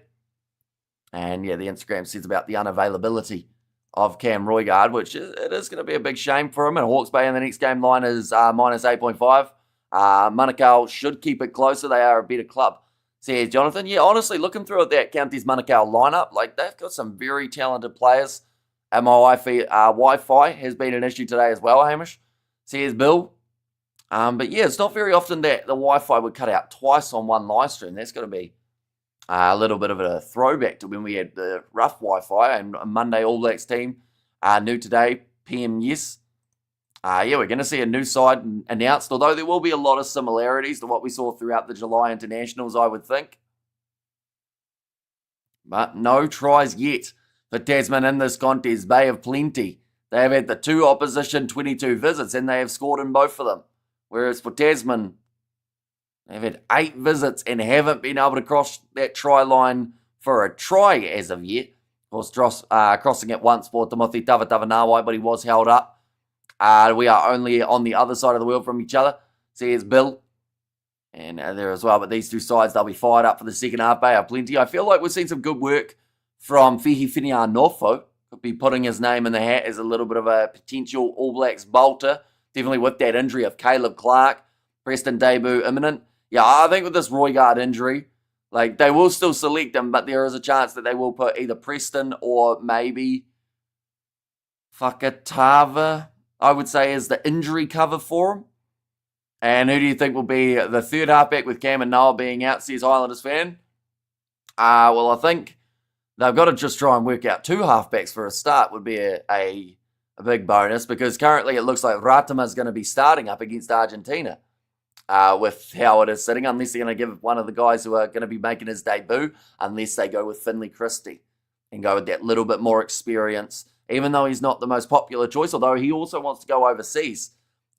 And yeah, the Instagram says about the unavailability of Cam Roygaard, which it is going to be a big shame for him. And Hawke's Bay in the next game line is minus 8.5. Manukau should keep it closer. They are a better club, says Jonathan. Yeah, honestly, looking through at that Counties Manukau lineup, like they've got some very talented players. And my Wi-Fi has been an issue today as well, Hamish, says Bill. But yeah, it's not very often that the Wi-Fi would cut out twice on one live stream. That's got to be a little bit of a throwback to when we had the rough Wi-Fi and a Monday All Blacks team. New today, PM yes. Yeah, we're going to see a new side announced, although there will be a lot of similarities to what we saw throughout the July internationals, I would think. But no tries yet for Tasman in this contest. Bay of Plenty they have had the 2 opposition 22 visits and they have scored in both of them. Whereas for Tasman, they've had 8 visits and haven't been able to cross that try line for a try as of yet. Of course, crossing it once for Timothy Tavatavanawai, but he was held up. We are only on the other side of the world from each other. So here's Bill. And there as well. But these 2 sides, they'll be fired up for the second half. Bay of Plenty. I feel like we've seen some good work from Fihi Whinianofo. Could be putting his name in the hat as a little bit of a potential All Blacks bolter. Definitely with that injury of Caleb Clark. Preston debut imminent. Yeah, I think with this Roigard injury, like, they will still select him, but there is a chance that they will put either Preston or maybe Fakatava, I would say, as the injury cover for him. And who do you think will be the third halfback with Cam and Noah being out, says Highlanders fan? Well, I think they've got to just try and work out 2 halfbacks for a start would be a big bonus, because currently it looks like Ratama's going to be starting up against Argentina. With how it is sitting, unless they're going to give one of the guys who are going to be making his debut, unless they go with Finley Christie and go with that little bit more experience, even though he's not the most popular choice, although he also wants to go overseas.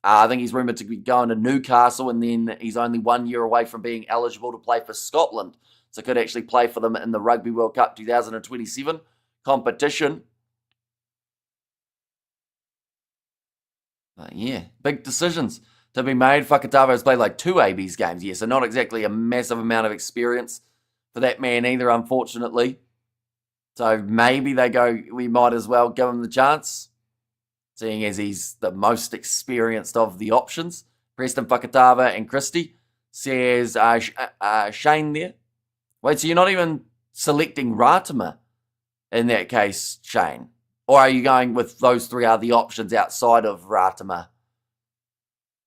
I think he's rumoured to be going to Newcastle, and then he's only 1 year away from being eligible to play for Scotland, so could actually play for them in the Rugby World Cup 2027 competition. Yeah, big decisions to be made. Fakatava has played like 2 ABs games, so not exactly a massive amount of experience for that man either, unfortunately. So maybe they go, we might as well give him the chance, seeing as he's the most experienced of the options. Preston Fakatava and Christie, says Shane there. Wait, so you're not even selecting Ratama in that case, Shane? Or are you going with those 3 other options outside of Ratama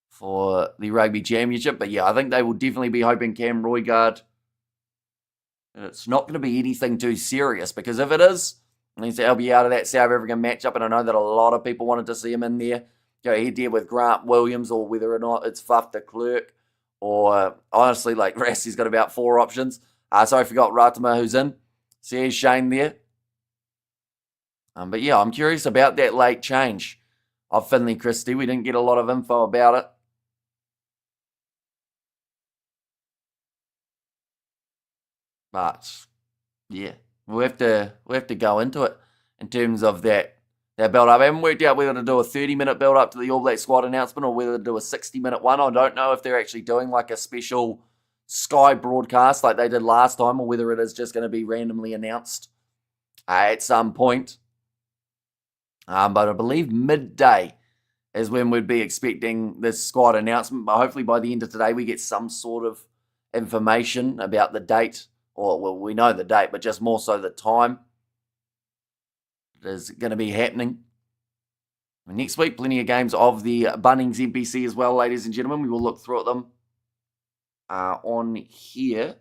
for the Rugby Championship? But yeah, I think they will definitely be hoping Cam Roigard. It's not going to be anything too serious, because if it is, it means that he'll be out of that South African matchup, and I know that a lot of people wanted to see him in there. Go head-to-head with Grant Williams, or whether or not it's Faf de Klerk, or honestly, like Rassie's got about 4 options. Sorry, I forgot Ratama who's in. So here's Shane there. But yeah, I'm curious about that late change of Finley Christie. We didn't get a lot of info about it. But yeah, we'll have to go into it in terms of that build-up. I haven't worked out whether to do a 30-minute build-up to the All Black squad announcement or whether to do a 60-minute one. I don't know if they're actually doing like a special Sky broadcast like they did last time, or whether it is just going to be randomly announced at some point. But I believe midday is when we'd be expecting this squad announcement. But hopefully by the end of today we get some sort of information about the date. Or, well, we know the date, but just more so the time it is going to be happening. Next week, plenty of games of the Bunnings NPC as well, ladies and gentlemen. We will look through at them on here.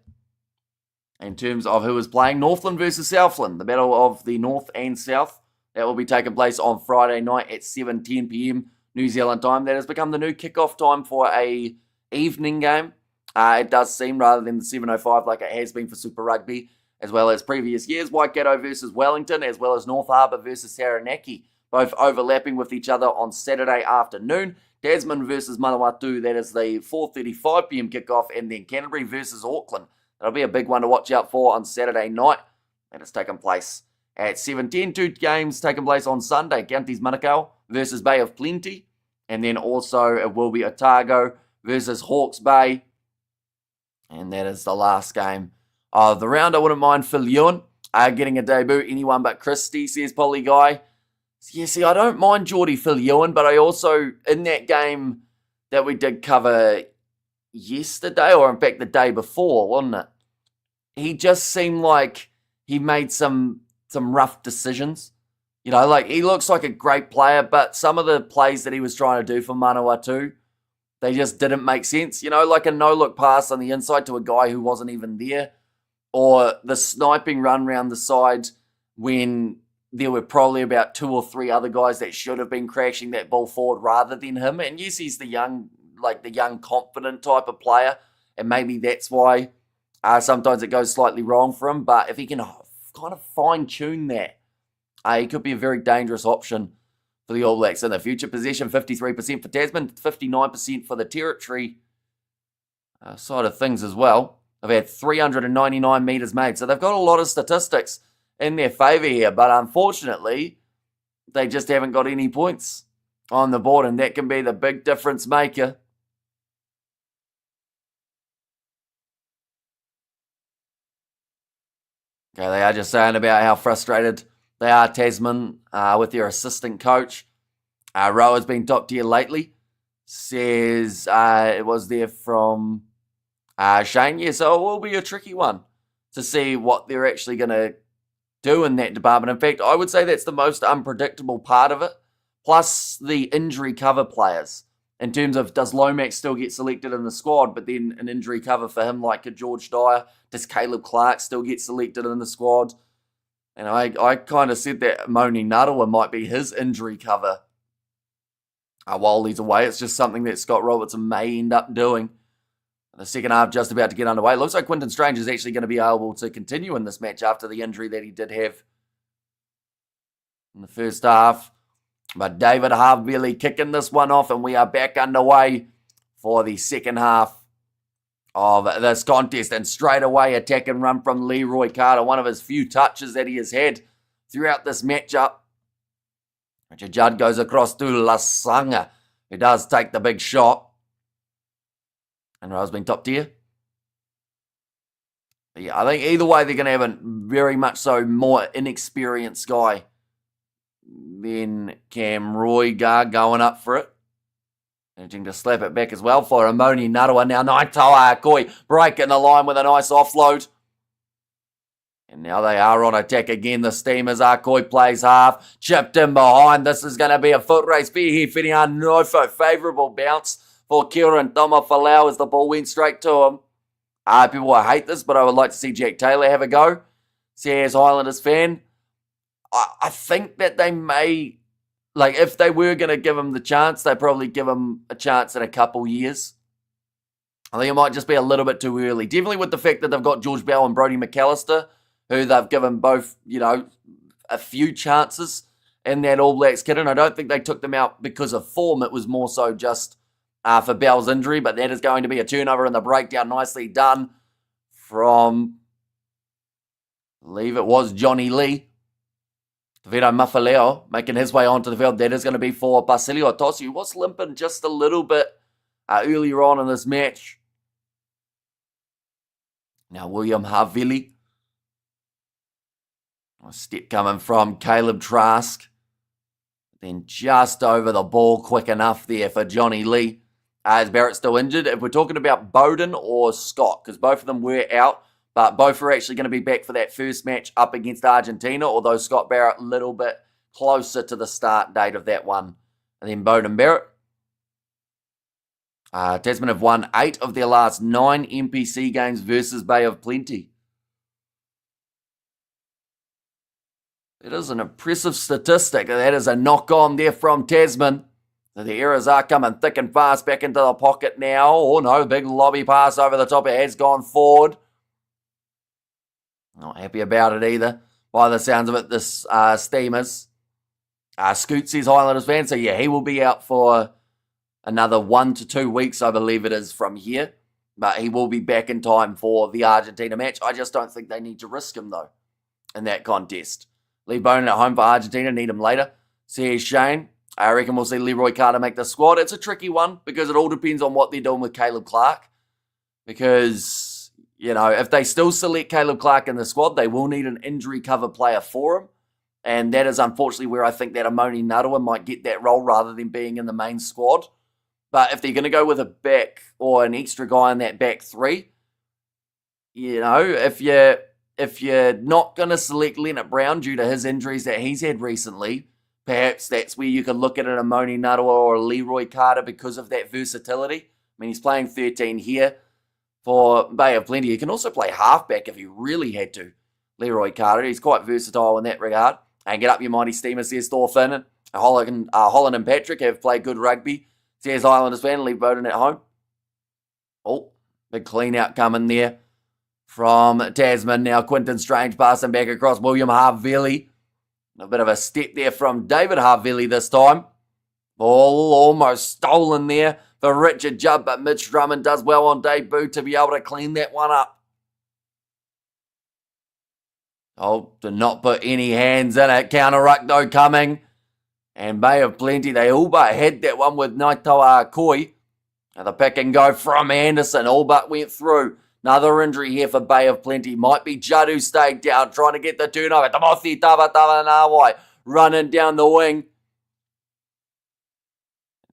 In terms of who is playing, Northland versus Southland, the battle of the North and South. That will be taking place on Friday night at 7:10 p.m. New Zealand time. That has become the new kickoff time for a evening game. It does seem, rather than the 7:05 like it has been for Super Rugby, as well as previous years. Waikato versus Wellington, as well as North Harbour versus Taranaki, both overlapping with each other on Saturday afternoon. Tasman versus Manawatu, that is the 4:35 p.m. kickoff, and then Canterbury versus Auckland. That'll be a big one to watch out for on Saturday night. And it's taking place at 7:10. 2 games taking place on Sunday. Counties Manukau versus Bay of Plenty. And then also it will be Otago versus Hawke's Bay. And that is the last game of the round. I wouldn't mind Phil Ewan getting a debut. Anyone but Christie, says Polly Guy. Yeah, see, I don't mind Geordie Phil Ewan, but I also, in that game that we did cover yesterday, or in fact the day before, wasn't it? He just seemed like he made some rough decisions. You know, like, he looks like a great player, but some of the plays that he was trying to do for Manawatu, they just didn't make sense. You know, like a no-look pass on the inside to a guy who wasn't even there, or the sniping run round the side when there were probably about 2 or 3 other guys that should have been crashing that ball forward rather than him. And yes, he's the young, confident type of player, and maybe that's why sometimes it goes slightly wrong for him. But if he can kind of fine-tune that, he could be a very dangerous option for the All Blacks in the future. Possession 53% for Tasman, 59% for the Territory side of things as well. They've had 399 metres made, so they've got a lot of statistics in their favour here, but unfortunately, they just haven't got any points on the board, and that can be the big difference maker. Okay, they are just saying about how frustrated they are, Tasman, with their assistant coach. Rower's been top tier lately. Says it was there from Shane. Yeah, so it will be a tricky one to see what they're actually going to do in that department. In fact, I would say that's the most unpredictable part of it. Plus the injury cover players. In terms of, does Lomax still get selected in the squad, but then an injury cover for him like a George Dyer? Does Caleb Clark still get selected in the squad? And I kind of said that Moni Narawa might be his injury cover while he's away. It's just something that Scott Robertson may end up doing. The second half just about to get underway. Looks like Quinton Strange is actually going to be able to continue in this match after the injury that he did have in the first half. But David Havili kicking this one off, and we are back underway for the second half of this contest. And straight away, attack and run from Leroy Carter, one of his few touches that he has had throughout this matchup. Richard Judd goes across to Lasanga, who does take the big shot. And Rowe's been top tier. But yeah, I think either way, they're going to have a very much so more inexperienced guy than Cam Roygar going up for it. Managing to slap it back as well for Amoni Narawa. Now Naitoa Akoi breaking the line with a nice offload. And now they are on attack again. The Steamers. Akoi plays half. Chipped in behind. This is going to be a foot race. Whirihi Nofo. Favourable bounce for Kieran Tomafalau as the ball went straight to him. People will hate this, but I would like to see Jack Taylor have a go. CS Highlanders fan. I think that they may, like, if they were going to give him the chance, they'd probably give him a chance in a couple years. I think it might just be a little bit too early. Definitely with the fact that they've got George Bell and Brodie McAllister, who they've given both, a few chances in that All Blacks kit. And I don't think they took them out because of form. It was more so just for Bell's injury. But that is going to be a turnover in the breakdown. Nicely done from, I believe it was Johnny Lee. Vito Mafaleo making his way onto the field. That is going to be for Basilio Tosi, who was limping just a little bit earlier on in this match. Now William Havili. A step coming from Caleb Trask. Then just over the ball quick enough there for Johnny Lee. Is Barrett still injured? If we're talking about Bowden or Scott, because both of them were out, but both are actually going to be back for that first match up against Argentina, although Scott Barrett a little bit closer to the start date of that one. And then Bowden Barrett. Tasman have won 8 of their last 9 NPC games versus Bay of Plenty. It is an impressive statistic. That is a knock-on there from Tasman. So the errors are coming thick and fast back into the pocket now. Oh no, big lobby pass over the top. It has gone forward. Not happy about it either, by the sounds of it, this Steamers. Scoot says Highlanders fan, so yeah, he will be out for another 1 to 2 weeks, I believe it is, from here. But he will be back in time for the Argentina match. I just don't think they need to risk him, though, in that contest. Leave Bowden at home for Argentina, need him later. Says Shane. I reckon we'll see Leroy Carter make the squad. It's a tricky one, because it all depends on what they're doing with Caleb Clark. Because if they still select Caleb Clark in the squad, they will need an injury cover player for him. And that is unfortunately where I think that Amoni Narawa might get that role rather than being in the main squad. But if they're going to go with a back or an extra guy in that back three, if you're not going to select Leonard Brown due to his injuries that he's had recently, perhaps that's where you could look at an Amoni Narawa or a Leroy Carter because of that versatility. I mean, he's playing 13 here for Bay of Plenty. He can also play halfback if he really had to. Leroy Carter, he's quite versatile in that regard. And get up your mighty Steamers, says Thorfinn. Holland and Patrick have played good rugby. Says Islanders fan, leave Bowden at home. Oh, big clean out coming there from Tasman. Now Quinton Strange passing back across William Havili. A bit of a step there from David Havili this time. Ball almost stolen there for Richard Judd, but Mitch Drummond does well on debut to be able to clean that one up. Oh, to not put any hands in it. Counter ruck though coming. And Bay of Plenty, they all but had that one with Naitoa Akoi. And the pick and go from Anderson, all but went through. Another injury here for Bay of Plenty. Might be Judd who stayed down, trying to get the turnover. Tamothi Tavatava running down the wing.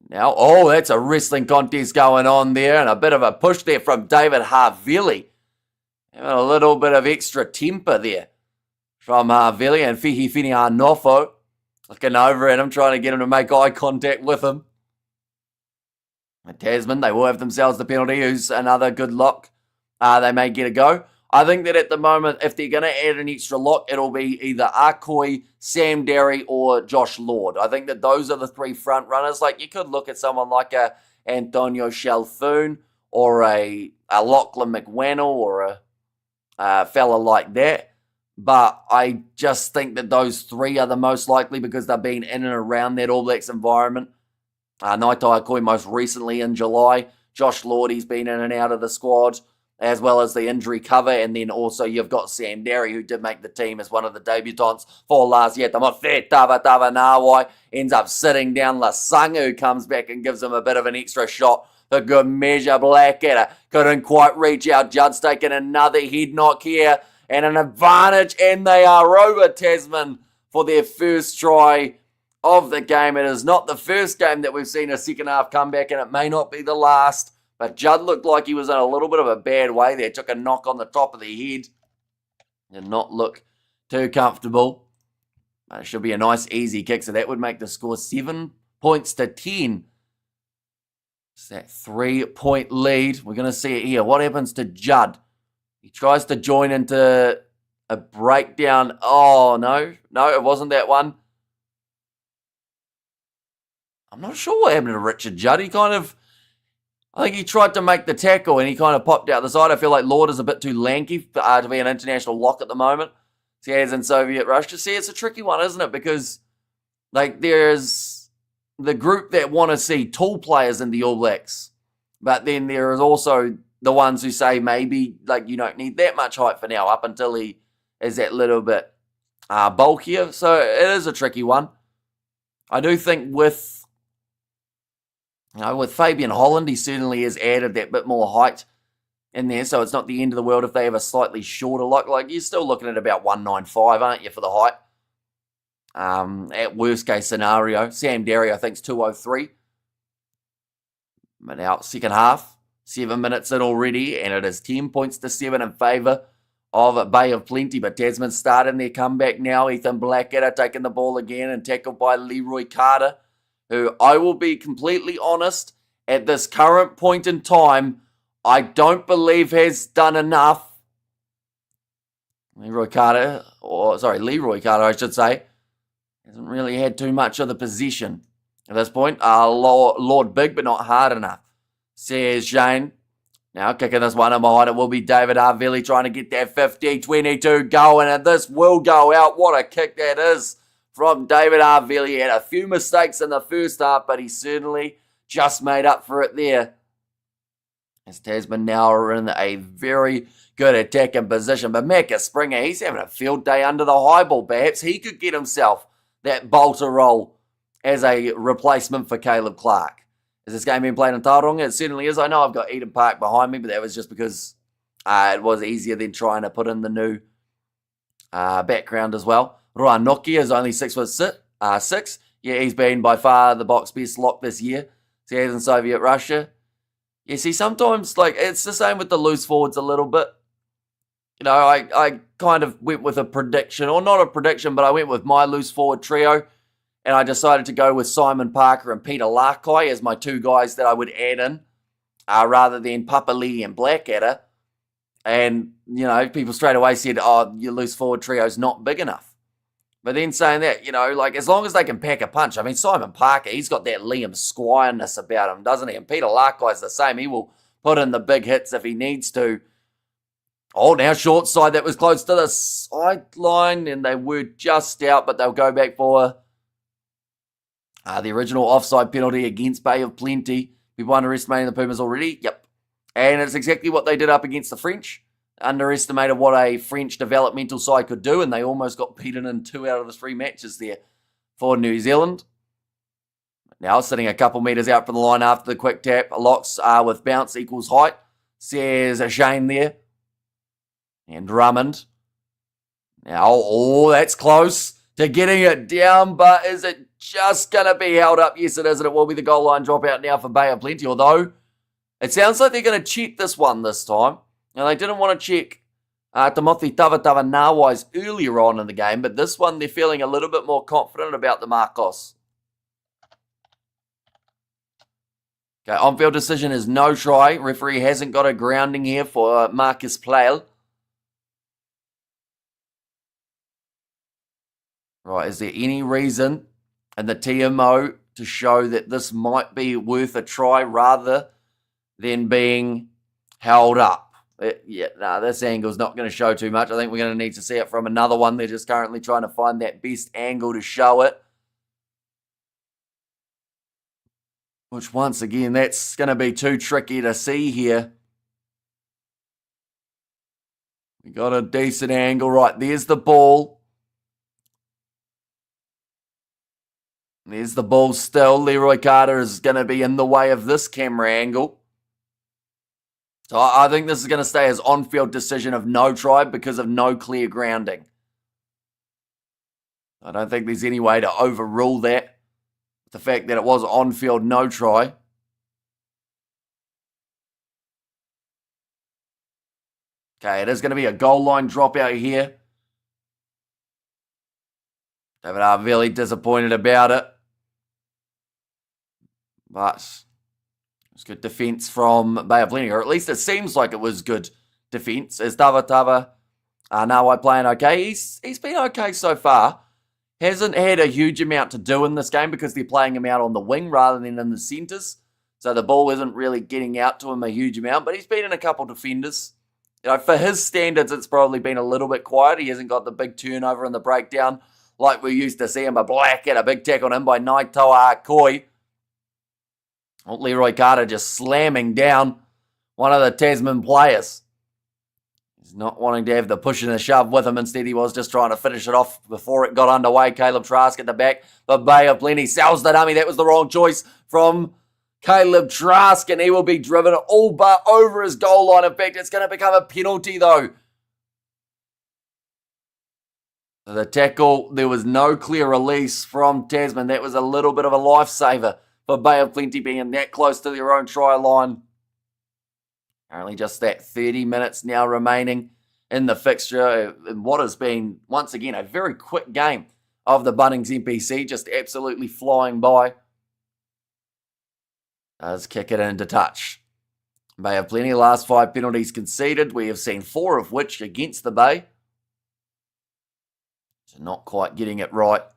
Now, oh, that's a wrestling contest going on there, and a bit of a push there from David Havili. A little bit of extra temper there from Havili, and Fihi Finianofo looking over at him, trying to get him to make eye contact with him. And Tasman, they will have themselves the penalty. Who's another good lock? They may get a go. I think that at the moment, if they're going to add an extra lock, it'll be either Akoi, Sam Derry, or Josh Lord. I think that those are the three front runners. Like, you could look at someone like a Antonio Shalfoon, or a Lachlan McWannell, or a fella like that. But I just think that those three are the most likely because they've been in and around that All Blacks environment. Naitai Akoi most recently in July. Josh Lord, he's been in and out of the squad, as well as the injury cover. And then also you've got Sam Derry, who did make the team as one of the debutants for last year. Nawai ends up sitting down Lasanga, who comes back and gives him a bit of an extra shot. The good measure, Blackadder couldn't quite reach out. Judd's taking another head knock here and an advantage, and they are over Tasman for their first try of the game. It is not the first game that we've seen a second half comeback, and it may not be the last. But Judd looked like he was in a little bit of a bad way there. Took a knock on the top of the head. Did not look too comfortable. It should be a nice, easy kick. So that would make the score 7 points to 10. It's that 3-point lead. We're going to see it here. What happens to Judd? He tries to join into a breakdown. Oh, no. No, it wasn't that one. I'm not sure what happened to Richard Judd. I think he tried to make the tackle and he kind of popped out the side. I feel like Lord is a bit too lanky to be an international lock at the moment. See, as in Soviet Russia. See, it's a tricky one, isn't it? Because, like, there's the group that want to see tall players in the All Blacks. But then there is also the ones who say maybe, like, you don't need that much height for now, up until he is that little bit bulkier. So it is a tricky one. I do think with Fabian Holland, he certainly has added that bit more height in there, so it's not the end of the world if they have a slightly shorter lock. Like, you're still looking at about 195, aren't you, for the height? At worst case scenario. Sam Derry, I think, is 203. But now, second half, 7 minutes in already, and it is 10 points to 7 in favour of Bay of Plenty. But Tasman starting their comeback now. Ethan Blackadder taking the ball again and tackled by Leroy Carter, who, I will be completely honest, at this current point in time, I don't believe has done enough. Leroy Carter, I should say, hasn't really had too much of the possession at this point. Lord big, but not hard enough, says Shane. Now kicking this one in behind, it will be David Havili trying to get that 50-22 going, and this will go out. What a kick that is from David Havili. He had a few mistakes in the first half, but he certainly just made up for it there. As Tasman now are in a very good attacking position. But Macca Springer, he's having a field day under the high ball. Perhaps he could get himself that bolter role as a replacement for Caleb Clark. Is this game being played in Tauranga? It certainly is. I know I've got Eden Park behind me, but that was just because it was easier than trying to put in the new background as well. Roa Nokia is only 6'6". Yeah, he's been by far the box best lock this year. So he has in Soviet Russia. Yeah, see, sometimes, like, it's the same with the loose forwards a little bit. You know, I kind of went with a prediction, or not a prediction, but I went with my loose forward trio, and I decided to go with Simon Parker and Peter Larkai as my two guys that I would add in, rather than Papali and Blackadder. And, you know, people straight away said, oh, your loose forward trio's not big enough. But then saying that, you know, like, as long as they can pack a punch. I mean, Simon Parker, he's got that Liam Squire-ness about him, doesn't he? And Peter Larkai's the same. He will put in the big hits if he needs to Oh, now short side. That was close to the sideline, and they were just out, but they'll go back for the original offside penalty against Bay of Plenty. People underestimating the Pumas already? Yep. And it's exactly what they did up against the French. Underestimated what a French developmental side could do, and they almost got beaten in 2 out of the 3 matches there for New Zealand. Now sitting a couple metres out from the line after the quick tap. Locks with bounce equals height. Says Shane there. And Drummond. Now, oh, that's close to getting it down, but is it just going to be held up? Yes, it is, and it will be the goal line dropout now for Bay of Plenty, although it sounds like they're going to check this one this time. Now, they didn't want to check Timothy Tavatava Nawais earlier on in the game, but this one they're feeling a little bit more confident about the Makos. Okay, on-field decision is no try. Referee hasn't got a grounding here for Marcus Plail. Right, is there any reason in the TMO to show that this might be worth a try rather than being held up? This angle's not going to show too much. I think we're going to need to see it from another one. They're just currently trying to find that best angle to show it. Which, once again, that's going to be too tricky to see here. We got a decent angle. Right, there's the ball. There's the ball still. Leroy Carter is going to be in the way of this camera angle. So I think this is going to stay as on-field decision of no try because of no clear grounding. I don't think there's any way to overrule that. The fact that it was on-field no try. Okay, it is going to be a goal line dropout here. David Arvelli disappointed about it. But it was good defence from Bay of Plenty, or at least it seems like it was good defence. Is Tavatava Nawai playing okay? He's been okay so far. Hasn't had a huge amount to do in this game because they're playing him out on the wing rather than in the centres. So the ball isn't really getting out to him a huge amount, but he's been in a couple defenders. You know, for his standards, it's probably been a little bit quiet. He hasn't got the big turnover and the breakdown like we used to see him. But Black had a big tackle on him by Naitoa Akoi. Leroy Carter just slamming down one of the Tasman players. He's not wanting to have the push and the shove with him. Instead, he was just trying to finish it off before it got underway. Caleb Trask at the back. The Bay of Plenty sells the dummy. That was the wrong choice from Caleb Trask, and he will be driven all but over his goal line. In fact, it's going to become a penalty, though. The tackle, there was no clear release from Tasman. That was a little bit of a lifesaver for Bay of Plenty being that close to their own try line. Apparently just that 30 minutes now remaining in the fixture. And what has been, once again, a very quick game of the Bunnings NPC, just absolutely flying by. Does kick it into touch. Bay of Plenty, last 5 penalties conceded. We have seen 4 of which against the Bay. So not quite getting it right at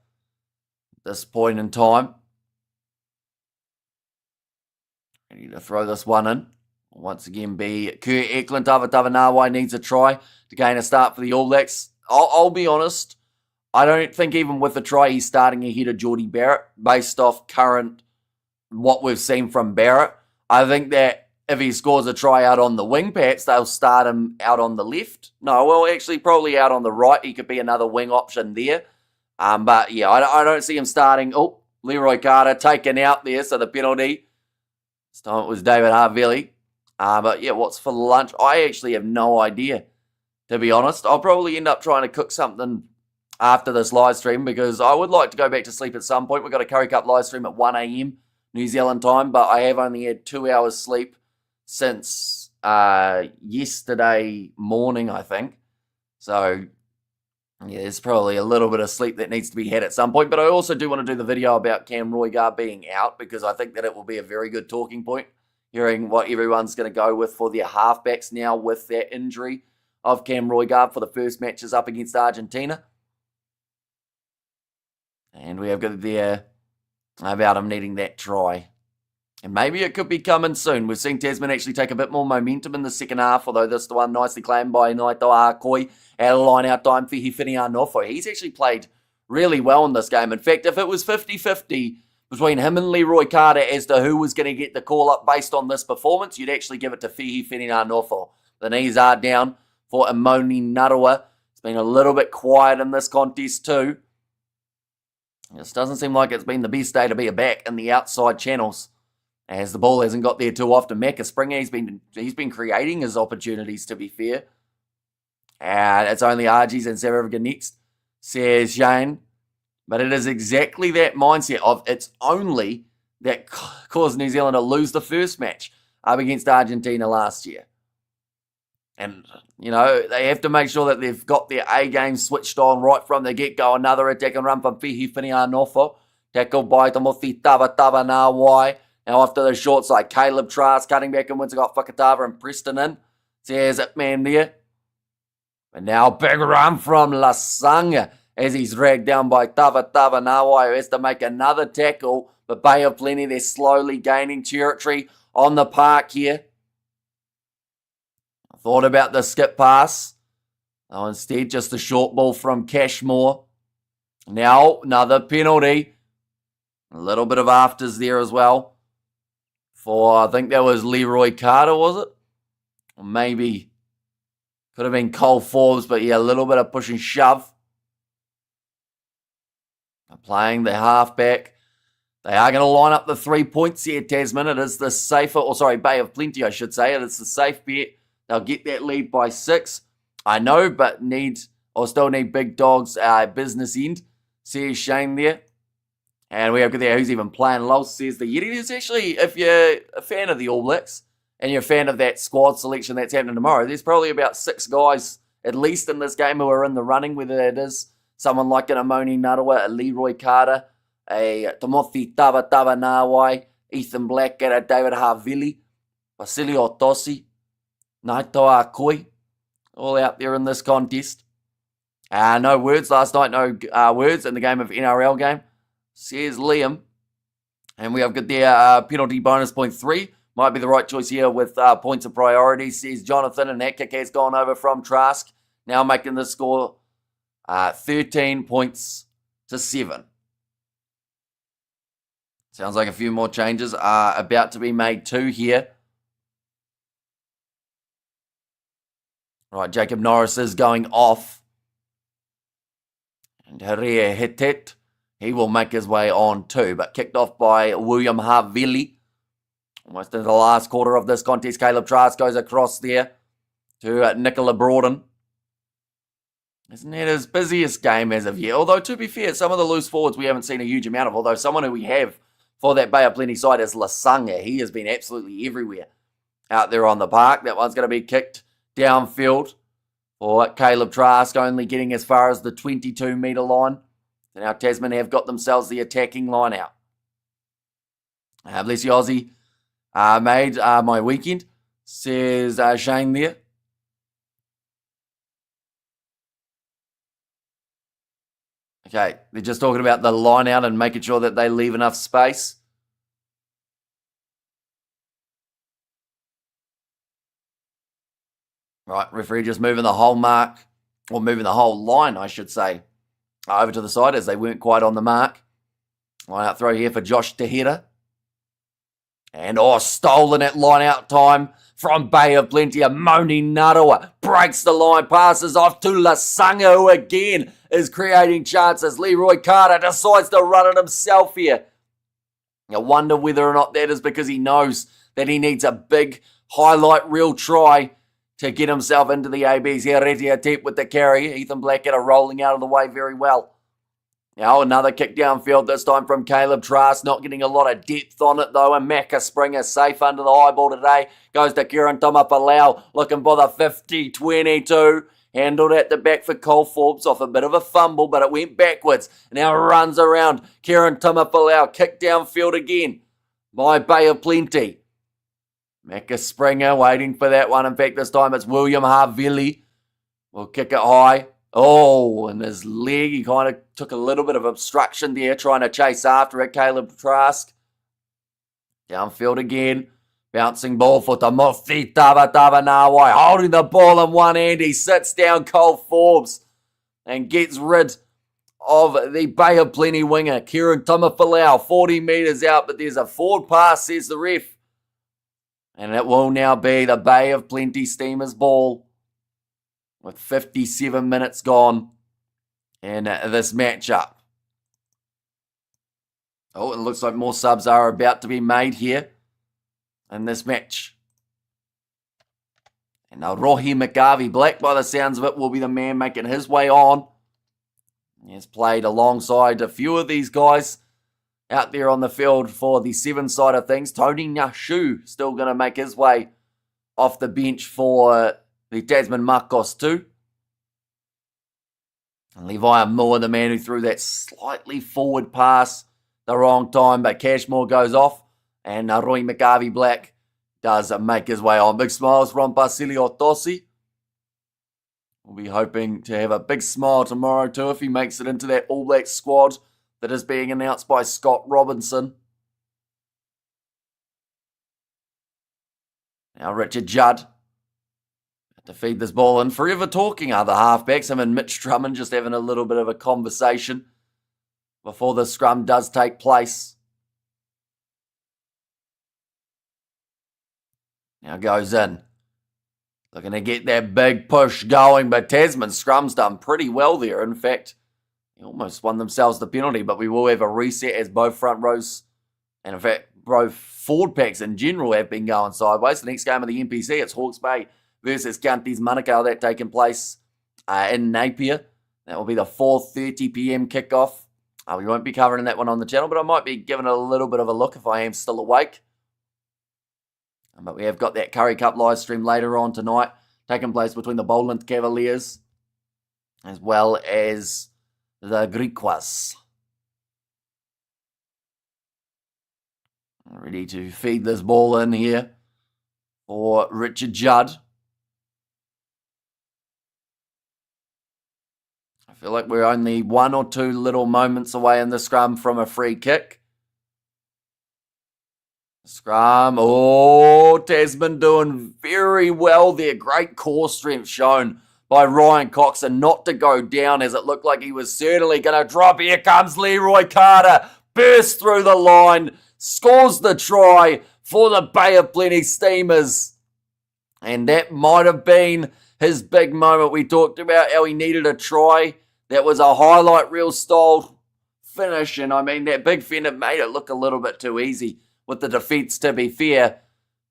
this point in time. Ready to throw this one in. Once again, be Kurt Eklund. Tavatava Nawai needs a try to gain a start for the All Blacks. I'll be honest. I don't think even with the try he's starting ahead of Geordie Barrett based off current what we've seen from Barrett. I think that if he scores a try out on the wing, perhaps they'll start him out on the left. No, well, actually probably out on the right. He could be another wing option there. But yeah, I don't see him starting. Oh, Leroy Carter taken out there, so the penalty. This time it was David Harvelli. But yeah, what's for lunch? I actually have no idea, to be honest. I'll probably end up trying to cook something after this live stream because I would like to go back to sleep at some point. We've got a Curry Cup live stream at 1 a.m. New Zealand time, but I have only had 2 hours sleep since yesterday morning, I think. So yeah, there's probably a little bit of sleep that needs to be had at some point. But I also do want to do the video about Cam Roygar being out because I think that it will be a very good talking point, hearing what everyone's going to go with for their halfbacks now with that injury of Cam Roygar for the first matches up against Argentina. And we have got there about him needing that try. And maybe it could be coming soon. We've seen Tasman actually take a bit more momentum in the second half, although this one nicely claimed by Naito Akoi at a line-out time for Hifini Anofo. He's actually played really well in this game. In fact, if it was 50-50 between him and Leroy Carter as to who was going to get the call-up based on this performance, you'd actually give it to Hifini Anofo. The knees are down for Imoni Narua. It's been a little bit quiet in this contest too. This doesn't seem like it's been the best day to be a back in the outside channels, as the ball hasn't got there too often. Macca Springer, he's been creating his opportunities, to be fair. And it's only Argies and Saraviga next, says Shane. But it is exactly that mindset of it's only that caused New Zealand to lose the first match up against Argentina last year. And, you know, they have to make sure that they've got their A game switched on right from the get-go. Another attack and run from Hifini Anofo. Tackled by Tomothi Tava Nawai. Now after the short side, Caleb Trask cutting back and wins. Got Whakatava and Preston in. There's it, man, there. And now big run from Lasanga as he's dragged down by Tava Nawai, who has to make another tackle. But Bay of Plenty, they're slowly gaining territory on the park here. I thought about the skip pass. Oh, instead, just a short ball from Cashmore. Now, another penalty. A little bit of afters there as well. For, I think that was Leroy Carter, was it? Or maybe could have been Cole Forbes, but yeah, a little bit of push and shove. Playing the halfback. They are going to line up the 3 points here, Tasman. It is the safer, Bay of Plenty, I should say. It is the safe bet. They'll get that lead by 6. I know, but still need big dogs business end. Says Shane there. And we have there who's even playing low, says the Yeti. There's actually, if you're a fan of the All Blacks and you're a fan of that squad selection that's happening tomorrow, there's probably about 6 guys, at least in this game, who are in the running, whether it is someone like an Imoni Narua, a Leroy Carter, a Tomothi Tava Nawai, Ethan Blackadder, David Havili, Vasilio Tosi, Naito Akoi, all out there in this contest. No words last night, no words in the game of NRL game, says Liam. And we have got their penalty bonus point 3. Might be the right choice here with points of priority, says Jonathan. And that kick has gone over from Trask. Now making the score 13 points to 7. Sounds like a few more changes are about to be made too here. Right, Jacob Norris is going off. And Haria Hitet, he will make his way on too, but kicked off by William Havili. Almost in the last quarter of this contest, Caleb Trask goes across there to Nicola Broughton. Isn't it his busiest game as of yet? Although, to be fair, some of the loose forwards we haven't seen a huge amount of, although someone who we have for that Bay of Plenty side is Lasanga. He has been absolutely everywhere out there on the park. That one's going to be kicked downfield for Caleb Trask, only getting as far as the 22-metre line. So now Tasman have got themselves the attacking line out. Bless you, Aussie. Made my weekend, says Shane there. Okay, they're just talking about the line out and making sure that they leave enough space. Right, referee just moving the whole mark, or moving the whole line, I should say, over to the side as they weren't quite on the mark. Line out throw here for Josh Tehira. And stolen at line out time from Bay of Plenty. Imoni Narua breaks the line, passes off to Lasanga, who again is creating chances. Leroy Carter decides to run it himself here. I wonder whether or not that is because he knows that he needs a big highlight reel try to get himself into the ABs. Here, Retia Tep with the carry. Ethan Blackadder rolling out of the way very well. Now another kick downfield, this time from Caleb Trask, not getting a lot of depth on it though, and Macca Springer safe under the eyeball today. Goes to Kieran Tomapalau, looking for the 50-22. Handled at the back for Cole Forbes off a bit of a fumble, but it went backwards. Now runs around. Kieran Tomapalau, kick downfield again by Bay of Plenty. Macca Springer waiting for that one. In fact, this time it's William Havili. Will kick it high. And his leg, he kind of took a little bit of obstruction there, trying to chase after it. Caleb Trask Downfield again. Bouncing ball for Tamofi Tavatavanawa. Holding the ball in one hand. He sits down Cole Forbes and gets rid of the Bay of Plenty winger, Kieran Tumafalau. 40 metres out, but there's a forward pass, says the ref. And it will now be the Bay of Plenty Steamers ball with 57 minutes gone in this matchup. Oh, it looks like more subs are about to be made here in this match. And now Rohi McGarvey Black, by the sounds of it, will be the man making his way on. He has played alongside a few of these guys out there on the field for the 7 side of things. Tony Nashu still going to make his way off the bench for the Tasman Makos too. And Levi Moore, the man who threw that slightly forward pass the wrong time, but Cashmore goes off. And Roy McGarvey Black does make his way on. Big smiles from Basilio Tosi. We'll be hoping to have a big smile tomorrow too if he makes it into that All Black squad that is being announced by Scott Robinson. Now Richard Judd to feed this ball in. Forever talking are the halfbacks. Him and Mitch Drummond just having a little bit of a conversation before the scrum does take place. Now goes in. Looking to get that big push going, but Tasman scrum's done pretty well there. In fact, they almost won themselves the penalty, but we will have a reset as both front rows, and in fact, both forward packs in general have been going sideways. The next game of the NPC, it's Hawke's Bay versus Counties Manukau. That taking place in Napier. That will be the 4:30 p.m. kickoff. We won't be covering that one on the channel, but I might be giving it a little bit of a look if I am still awake. But we have got that Curry Cup live stream later on tonight, taking place between the Boland Cavaliers as well as the Griquas. Ready to feed this ball in here for Richard Judd. I feel like we're only 1 or 2 little moments away in the scrum from a free kick. Scrum. Oh, Tasman doing very well there. Great core strength shown by Ryan Coxon not to go down as it looked like he was certainly going to drop. Here comes Leroy Carter. Bursts through the line. Scores the try for the Bay of Plenty Steamers. And that might have been his big moment. We talked about how he needed a try. That was a highlight reel style finish. And I mean, that big fender made it look a little bit too easy with the defence, to be fair.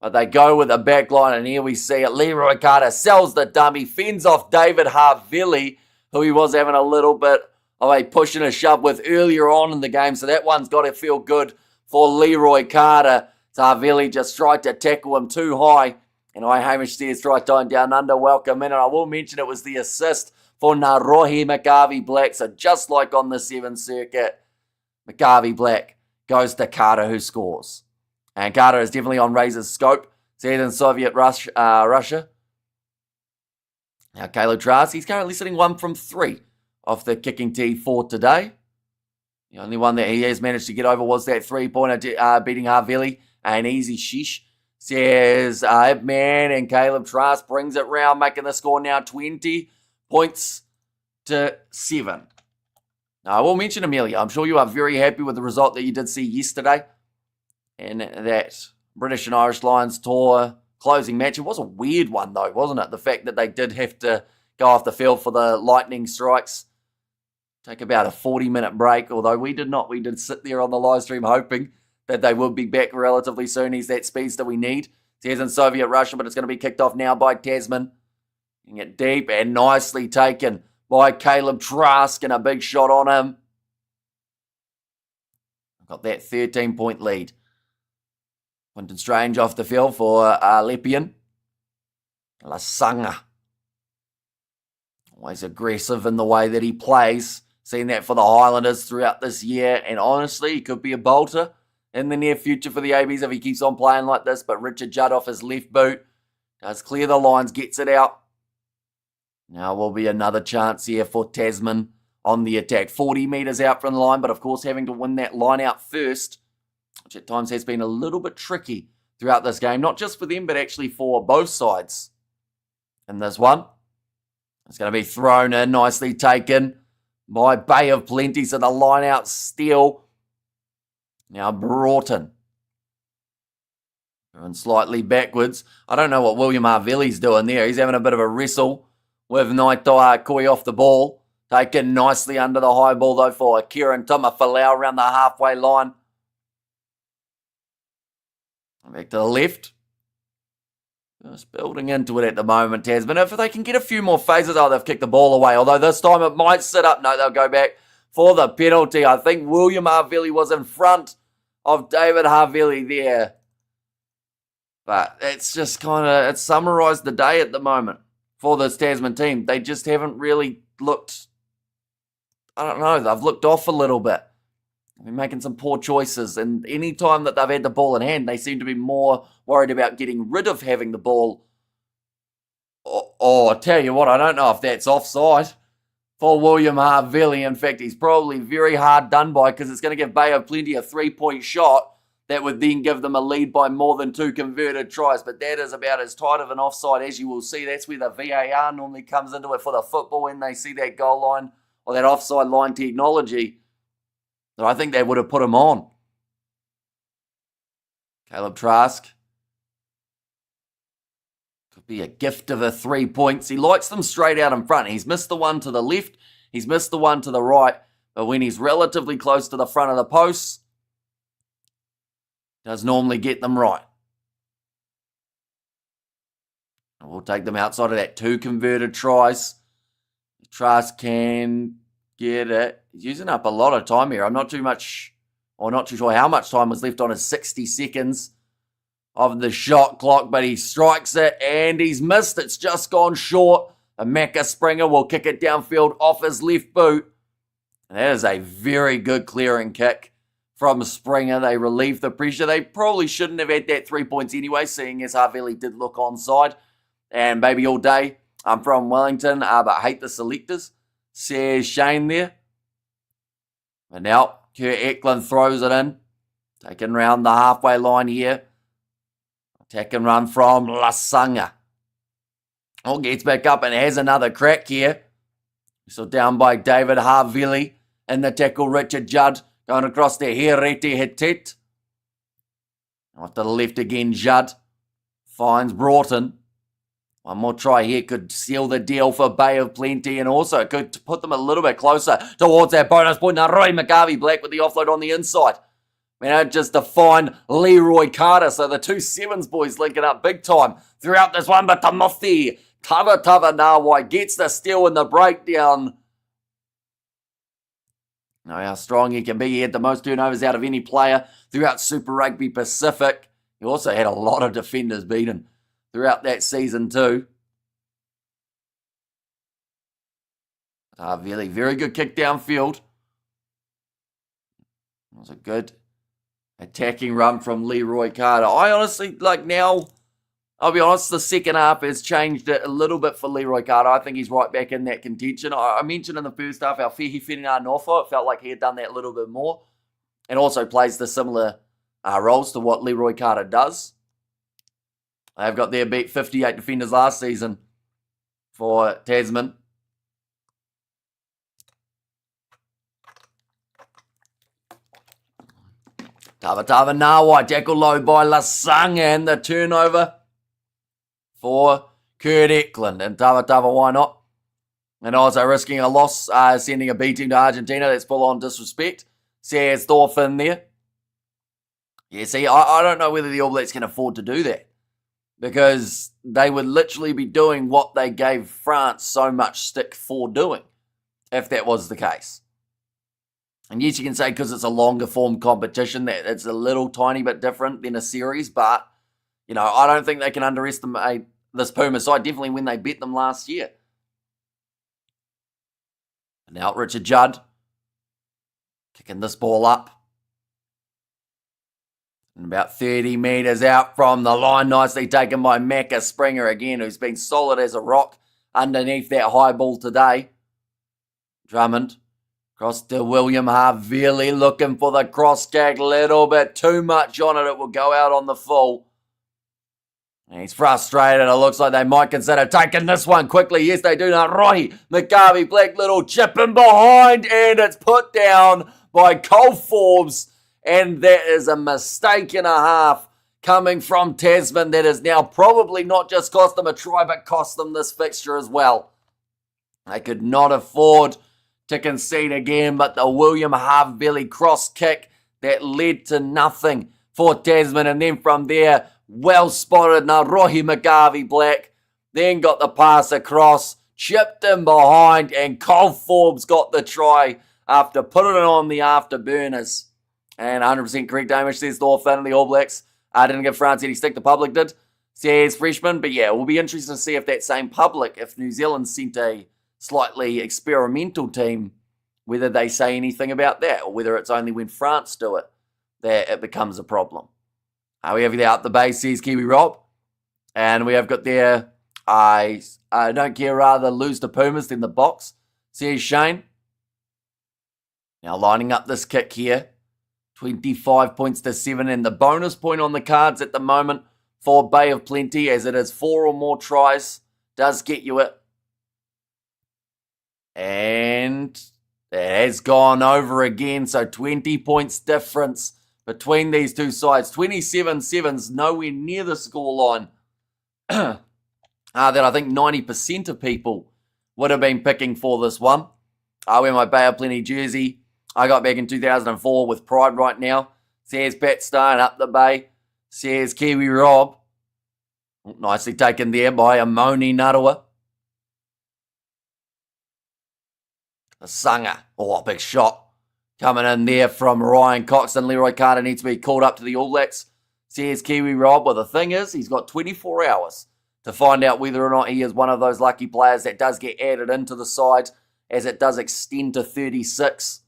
But they go with a back line, and here we see it. Leroy Carter sells the dummy, fends off David Harvilli, who he was having a little bit of a push and a shove with earlier on in the game. So that one's got to feel good for Leroy Carter. Harvilli just tried to tackle him too high. And Hamish Steers tried tying down under. Welcome in. And I will mention it was the assist for Narohi McGarvey Black. So just like on the 7th circuit, McGarvey Black goes to Carter, who scores. And Carter is definitely on Razor's scope. Said in Soviet Russia. Now Caleb Trask, he's currently sitting 1 from 3 off the kicking tee for today. The only one that he has managed to get over was that 3-pointer beating Harvilli. An easy sheesh. Says Ibman, and Caleb Trask brings it round, making the score now 20 points to 7. Now, I will mention Amelia. I'm sure you are very happy with the result that you did see yesterday in that British and Irish Lions tour closing match. It was a weird one, though, wasn't it? The fact that they did have to go off the field for the lightning strikes. Take about a 40-minute break, although we did not. We did sit there on the live stream hoping that they would be back relatively soon. He's that speedster we need. He's in Soviet Russia, but it's going to be kicked off now by Tasman. Getting it deep and nicely taken by Caleb Trask, and a big shot on him. Got that 13-point lead. Quinton Strange off the field for Lepian. Lasanga. Always aggressive in the way that he plays. Seen that for the Highlanders throughout this year. And honestly, he could be a bolter in the near future for the ABs if he keeps on playing like this. But Richard Judd off his left boot does clear the lines, gets it out. Now will be another chance here for Tasman on the attack. 40 metres out from the line, but of course having to win that line out first. which at times has been a little bit tricky throughout this game, not just for them, but actually for both sides. In this one, it's going to be thrown in, nicely taken by Bay of Plenty, so the line-out steal. Now Broughton. Going slightly backwards. I don't know what William Harville's doing there. He's having a bit of a wrestle with Naitoa Koi off the ball. Taken nicely under the high ball, though, for Kieran Tumafalau around the halfway line. Back to the left. Just building into it at the moment, Tasman. If they can get a few more phases, they've kicked the ball away. Although this time it might sit up. No, they'll go back for the penalty. I think William Harville was in front of David Harville there. But it's just it's summarised the day at the moment for this Tasman team. They just haven't really looked, I don't know, they've looked off a little bit. They're making some poor choices, and any time that they've had the ball in hand, they seem to be more worried about getting rid of having the ball. I tell you what, I don't know if that's offside for William Harville. In fact, he's probably very hard done by, because it's going to give Bay of Plenty a 3-point shot that would then give them a lead by more than 2 converted tries. But that is about as tight of an offside as you will see. That's where the VAR normally comes into it for the football when they see that goal line or that offside line technology. But I think they would have put him on. Caleb Trask. Could be a gift of a 3 points. He likes them straight out in front. He's missed the one to the left. He's missed the one to the right. But when he's relatively close to the front of the posts, does normally get them right. We'll take them outside of that 2 converted tries. Trask can get it. He's using up a lot of time here. I'm not too sure how much time was left on his 60 seconds of the shot clock, but he strikes it and he's missed. It's just gone short. And Macca Springer will kick it downfield off his left boot. And that is a very good clearing kick from Springer. They relieve the pressure. They probably shouldn't have had that 3 points anyway, seeing as Harville did look onside. And baby all day, I'm from Wellington, but hate the selectors, says Shane there. And now Kurt Eklund throws it in, taking round the halfway line here. Attack and run from Lasanga. Oh, gets back up and has another crack here. So down by David Harville and the tackle Richard Judd. Going across there, Herete Hetet. Off to the left again, Judd. Finds Broughton. One more try here could seal the deal for Bay of Plenty, and also could put them a little bit closer towards that bonus point. Now, Roy McGarvey Black with the offload on the inside. Just to find Leroy Carter. So the 2 sevens boys linking up big time throughout this one. But Tamothi Tava Nawai gets the steal in the breakdown. Know how strong he can be. He had the most turnovers out of any player throughout Super Rugby Pacific. He also had a lot of defenders beaten throughout that season too. Really very good kick downfield. It was a good attacking run from Leroy Carter. I honestly, now, I'll be honest, the second half has changed it a little bit for Leroy Carter. I think he's right back in that contention. I mentioned in the first half how Fehi Whenua Norfolk, it felt like he had done that a little bit more. And also plays the similar roles to what Leroy Carter does. They've got their beat 58 defenders last season for Tasman. Tava Nawai, tackle low by Lasanga, and the turnover for Kurt Eklund. And Tava, why not? And also risking a loss, sending a B team to Argentina. That's full on disrespect. Says Thorfinn there. Yeah, see, I don't know whether the All Blacks can afford to do that, because they would literally be doing what they gave France so much stick for doing, if that was the case. And yes, you can say because it's a longer form competition that it's a little tiny bit different than a series, but, I don't think they can underestimate this Puma side, definitely when they beat them last year. And now Richard Judd kicking this ball up. And about 30 metres out from the line, nicely taken by Macca Springer again, who's been solid as a rock underneath that high ball today. Drummond Cross to William Harvey, looking for the cross kick. Little bit too much on it. It will go out on the full. And he's frustrated. It looks like they might consider taking this one quickly. Yes, they do. Rohi McGarvey, Black little chip in behind. And it's put down by Cole Forbes. And that is a mistake and a half coming from Tasman. That has now probably not just cost them a try, but cost them this fixture as well. They could not afford to concede again, but the William Harvey cross kick that led to nothing for Tasman. And then from there, well spotted Rohi McGarvey Black. Then got the pass across, chipped in behind, and Cole Forbes got the try after putting it on the afterburners. And 100% correct damage, says Thorfinn and the All Blacks. Didn't give France any stick, the public did, says Freshman. But yeah, it will be interesting to see if that same public, if New Zealand sent a slightly experimental team, whether they say anything about that, or whether it's only when France do it that it becomes a problem. We have there up the base, says Kiwi Rob. And we have got there, I don't care, rather lose to Pumas than the box, says Shane. Now lining up this kick here. 25 points to 7, and the bonus point on the cards at the moment for Bay of Plenty, as it is 4 or more tries, does get you it. And it has gone over again, so 20 points difference between these two sides. 27-7's nowhere near the scoreline that I think 90% of people would have been picking for this one. I wear my Bay of Plenty jersey. I got back in 2004 with pride right now. Says Pat Stone up the Bay. Says Kiwi Rob. Nicely taken there by Amoni Narawa. A Sanga. Oh, big shot. Coming in there from Ryan Cox, and Leroy Carter needs to be called up to the All Blacks. Says Kiwi Rob. Well, the thing is, he's got 24 hours to find out whether or not he is one of those lucky players that does get added into the side, as it does extend to 36.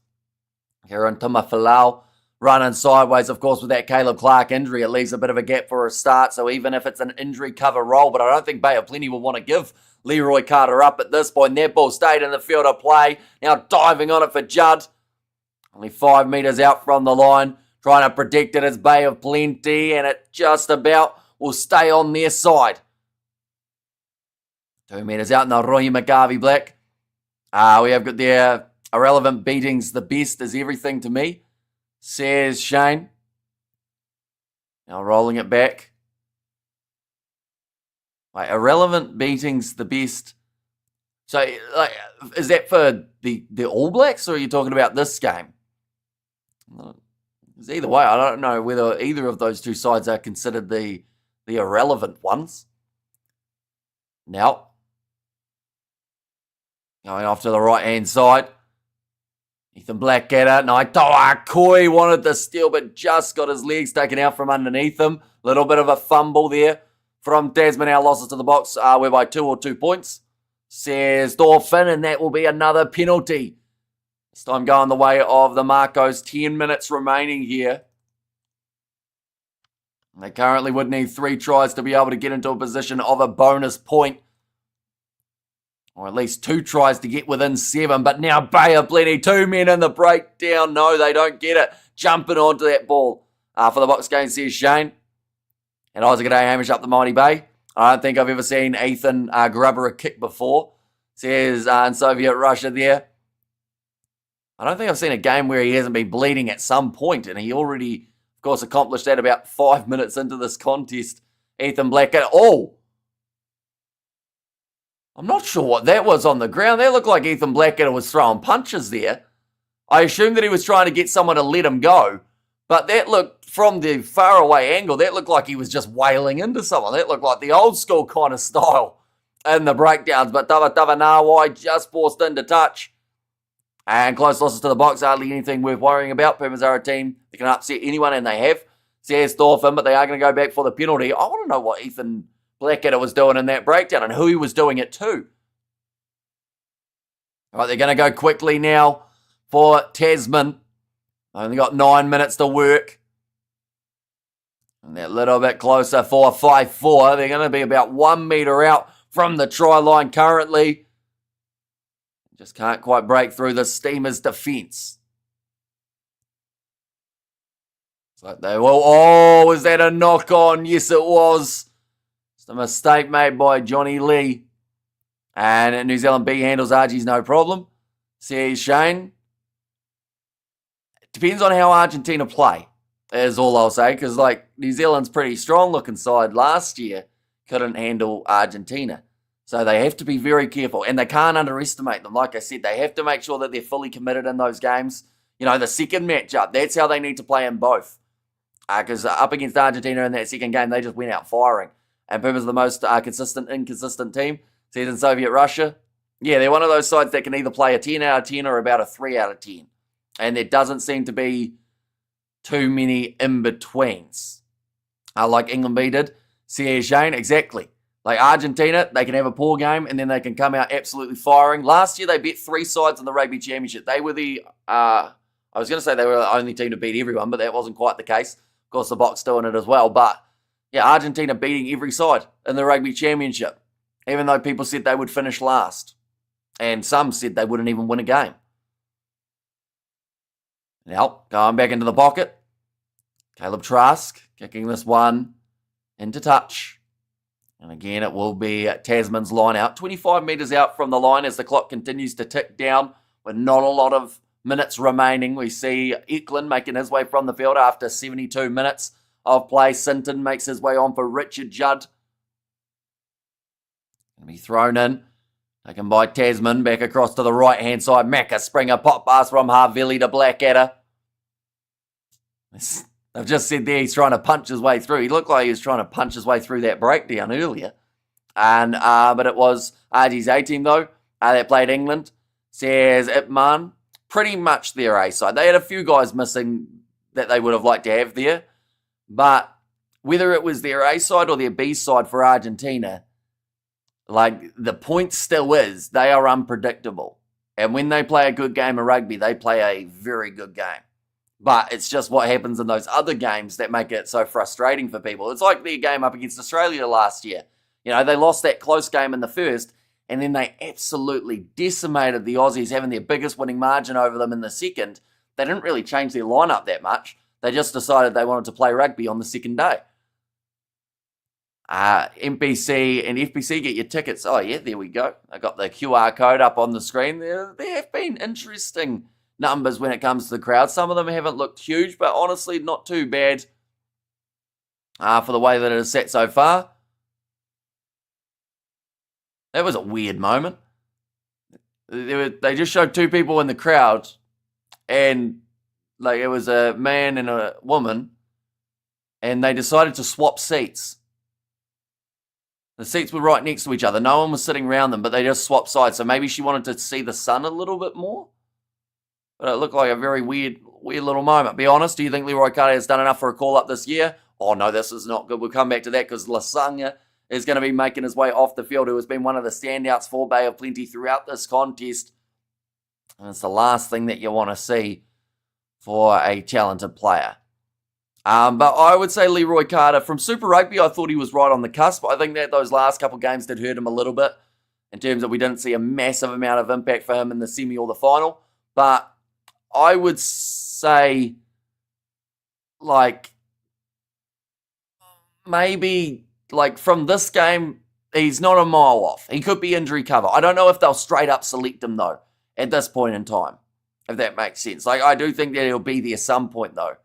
Here on Tumafalau, running sideways, of course, with that Caleb Clark injury. It leaves a bit of a gap for a start, so even if it's an injury cover role, but I don't think Bay of Plenty will want to give Leroy Carter up at this point. That ball stayed in the field of play. Now diving on it for Judd. Only 5 metres out from the line. Trying to protect it as Bay of Plenty, and it just about will stay on their side. 2 metres out now, Rohi McGarvey Black. We have got their irrelevant beatings. The best is everything to me, says Shane. Now rolling it back. Like, irrelevant beatings the best. So, like, is that for the All Blacks, or are you talking about this game? It's either way. I don't know whether either of those two sides are considered the irrelevant ones. Now, going off to the right-hand side. Ethan Blackadder. Naitoa Koi wanted to steal, but just got his legs taken out from underneath him. Little bit of a fumble there from Tasman. Our losses to the box we're by 2 or 2 points, says Thorfinn, and that will be another penalty. This time going the way of the Makos. 10 minutes remaining here. They currently would need 3 tries to be able to get into a position of a bonus point. Or at least 2 tries to get within 7. But now Bay of Plenty, 2 men in the breakdown. No, they don't get it. Jumping onto that ball for the box game, says Shane. And Isaac G'day, Hamish up the mighty Bay. I don't think I've ever seen Ethan Grubber a kick before, says in Soviet Russia there. I don't think I've seen a game where he hasn't been bleeding at some point. And he already, of course, accomplished that about 5 minutes into this contest. Ethan Blackadder. Oh! I'm not sure what that was on the ground. That looked like Ethan Blackadder was throwing punches there. I assumed that he was trying to get someone to let him go. But that looked, from the faraway angle, that looked like he was just wailing into someone. That looked like the old school kind of style in the breakdowns. But Tava Nawai just forced into touch. And close losses to the box, hardly anything worth worrying about. Pumas are a team that can upset anyone, and they have, says Thorfinn, but they are going to go back for the penalty. I want to know what Ethan Blackadder was doing in that breakdown and who he was doing it to. All right, they're going to go quickly now for Tasman. Only got 9 minutes to work. And they're a little bit closer for 5-4. They're going to be about 1 metre out from the try line currently. Just can't quite break through the Steamers' defence. It's like they will. Oh, was that a knock on? Yes, it was. It's a mistake made by Johnny Lee. And New Zealand B handles Archie's no problem. See Shane. Depends on how Argentina play, is all I'll say. Because, New Zealand's pretty strong looking side last year. Couldn't handle Argentina. So they have to be very careful. And they can't underestimate them. Like I said, they have to make sure that they're fully committed in those games. The second matchup, that's how they need to play in both. Because up against Argentina in that second game, they just went out firing. And Puma's the most consistent, inconsistent team. See it in Soviet Russia. Yeah, they're one of those sides that can either play a 10 out of 10 or about a 3 out of 10. And there doesn't seem to be too many in-betweens. Like England B did. See Shane, exactly. Like Argentina, they can have a poor game and then they can come out absolutely firing. Last year, they beat 3 sides in the Rugby Championship. They were I was going to say they were the only team to beat everyone, but that wasn't quite the case. Of course, the Box doing it as well. But, yeah, Argentina beating every side in the Rugby Championship, even though people said they would finish last. And some said they wouldn't even win a game. Now, going back into the pocket. Caleb Trask kicking this one into touch. And again, it will be Tasman's line out. 25 metres out from the line as the clock continues to tick down with not a lot of minutes remaining. We see Eklund making his way from the field after 72 minutes of play. Sinton makes his way on for Richard Judd. Going to be thrown in. Taken by Tasman. Back across to the right-hand side. Macca Springer pop pass from Havili to Blackadder. I've just said there he's trying to punch his way through. He looked like he was trying to punch his way through that breakdown earlier. And but it was RG's A team though that played England. Says Ipman. Pretty much their A side. They had a few guys missing that they would have liked to have there. But whether it was their A side or their B side for Argentina, the point still is they are unpredictable. And when they play a good game of rugby, they play a very good game. But it's just what happens in those other games that make it so frustrating for people. It's like their game up against Australia last year. They lost that close game in the first, and then they absolutely decimated the Aussies, having their biggest winning margin over them in the second. They didn't really change their lineup that much. They just decided they wanted to play rugby on the second day. NPC and FPC, get your tickets. Oh, yeah, there we go. I got the QR code up on the screen. There have been interesting numbers when it comes to the crowd. Some of them haven't looked huge, but honestly, not too bad for the way that it is set so far. That was a weird moment. They just showed 2 people in the crowd, and it was a man and a woman, and they decided to swap seats. The seats were right next to each other. No one was sitting around them, but they just swapped sides. So maybe she wanted to see the sun a little bit more. But it looked like a very weird little moment. Be honest, do you think Leroy Carter has done enough for a call-up this year? Oh, no, this is not good. We'll come back to that because Lasanga is going to be making his way off the field, who has been one of the standouts for Bay of Plenty throughout this contest. And it's the last thing that you want to see for a talented player. But I would say Leroy Carter, from Super Rugby, I thought he was right on the cusp. I think that those last couple games did hurt him a little bit in terms of we didn't see a massive amount of impact for him in the semi or the final. But I would say, maybe, from this game, he's not a mile off. He could be injury cover. I don't know if they'll straight up select him, though, at this point in time, if that makes sense. I do think that he'll be there some point, though.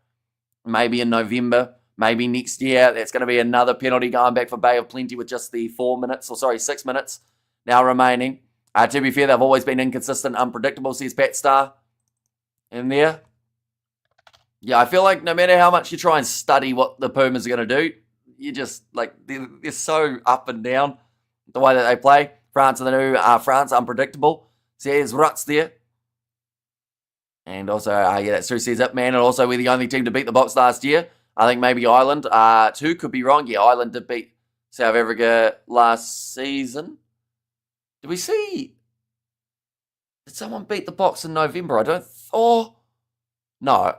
Maybe in November, maybe next year. That's going to be another penalty going back for Bay of Plenty with just the 6 minutes now remaining. To be fair, they've always been inconsistent, unpredictable, says Pat Starr in there. Yeah, I feel like no matter how much you try and study what the Pumas are going to do, you just, they're so up and down the way that they play. France and the new France, unpredictable. Says Ruts there. And also, that's true, says Ipman. And also, we're the only team to beat the Box last year. I think maybe Ireland, too, could be wrong. Yeah, Ireland did beat South Africa last season. Did someone beat the Box in November? No, I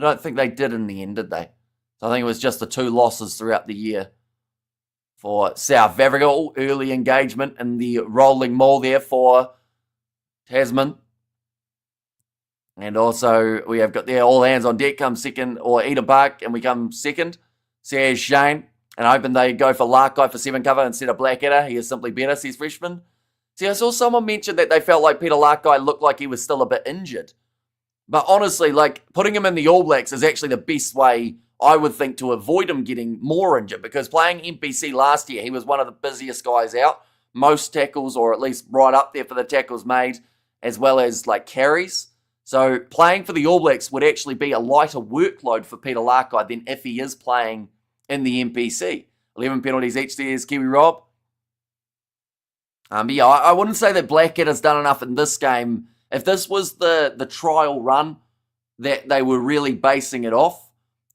don't think they did in the end, did they? So I think it was just the 2 losses throughout the year for South Africa. Early engagement in the rolling maul there for Tasman. And also, we have got there all hands on deck come second, or eat a buck, and we come second. Says Shane. And hoping they go for Larkai for 7 cover instead of Blackadder. He is simply better, says Freshman. See, I saw someone mention that they felt like Peter Larkai looked like he was still a bit injured. But honestly, like, putting him in the All Blacks is actually the best way, I would think, to avoid him getting more injured. Because playing NPC last year, he was one of the busiest guys out. Most tackles, or at least right up there for the tackles made, as well as, like, carries. So playing for the All Blacks would actually be a lighter workload for Peter Larkai than if he is playing in the NPC. 11 penalties each there is Kiwi Rob. But yeah, I wouldn't say that Blackadder's done enough in this game. If this was the trial run that they were really basing it off,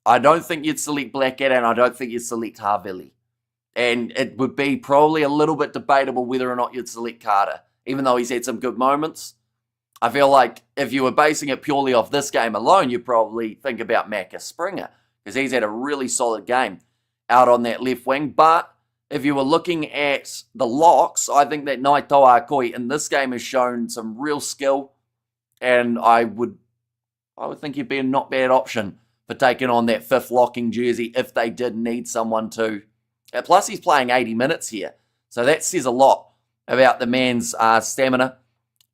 I don't think you'd select Blackadder, and I don't think you'd select Havili. And it would be probably a little bit debatable whether or not you'd select Carter, even though he's had some good moments. I feel like if you were basing it purely off this game alone, you'd probably think about Macca Springer, because he's had a really solid game out on that left wing. But if you were looking at the locks, I think that Naitoa Akoi in this game has shown some real skill, and I would think he'd be a not bad option for taking on that 5th locking jersey if they did need someone to. Plus, he's playing 80 minutes here, so that says a lot about the man's stamina.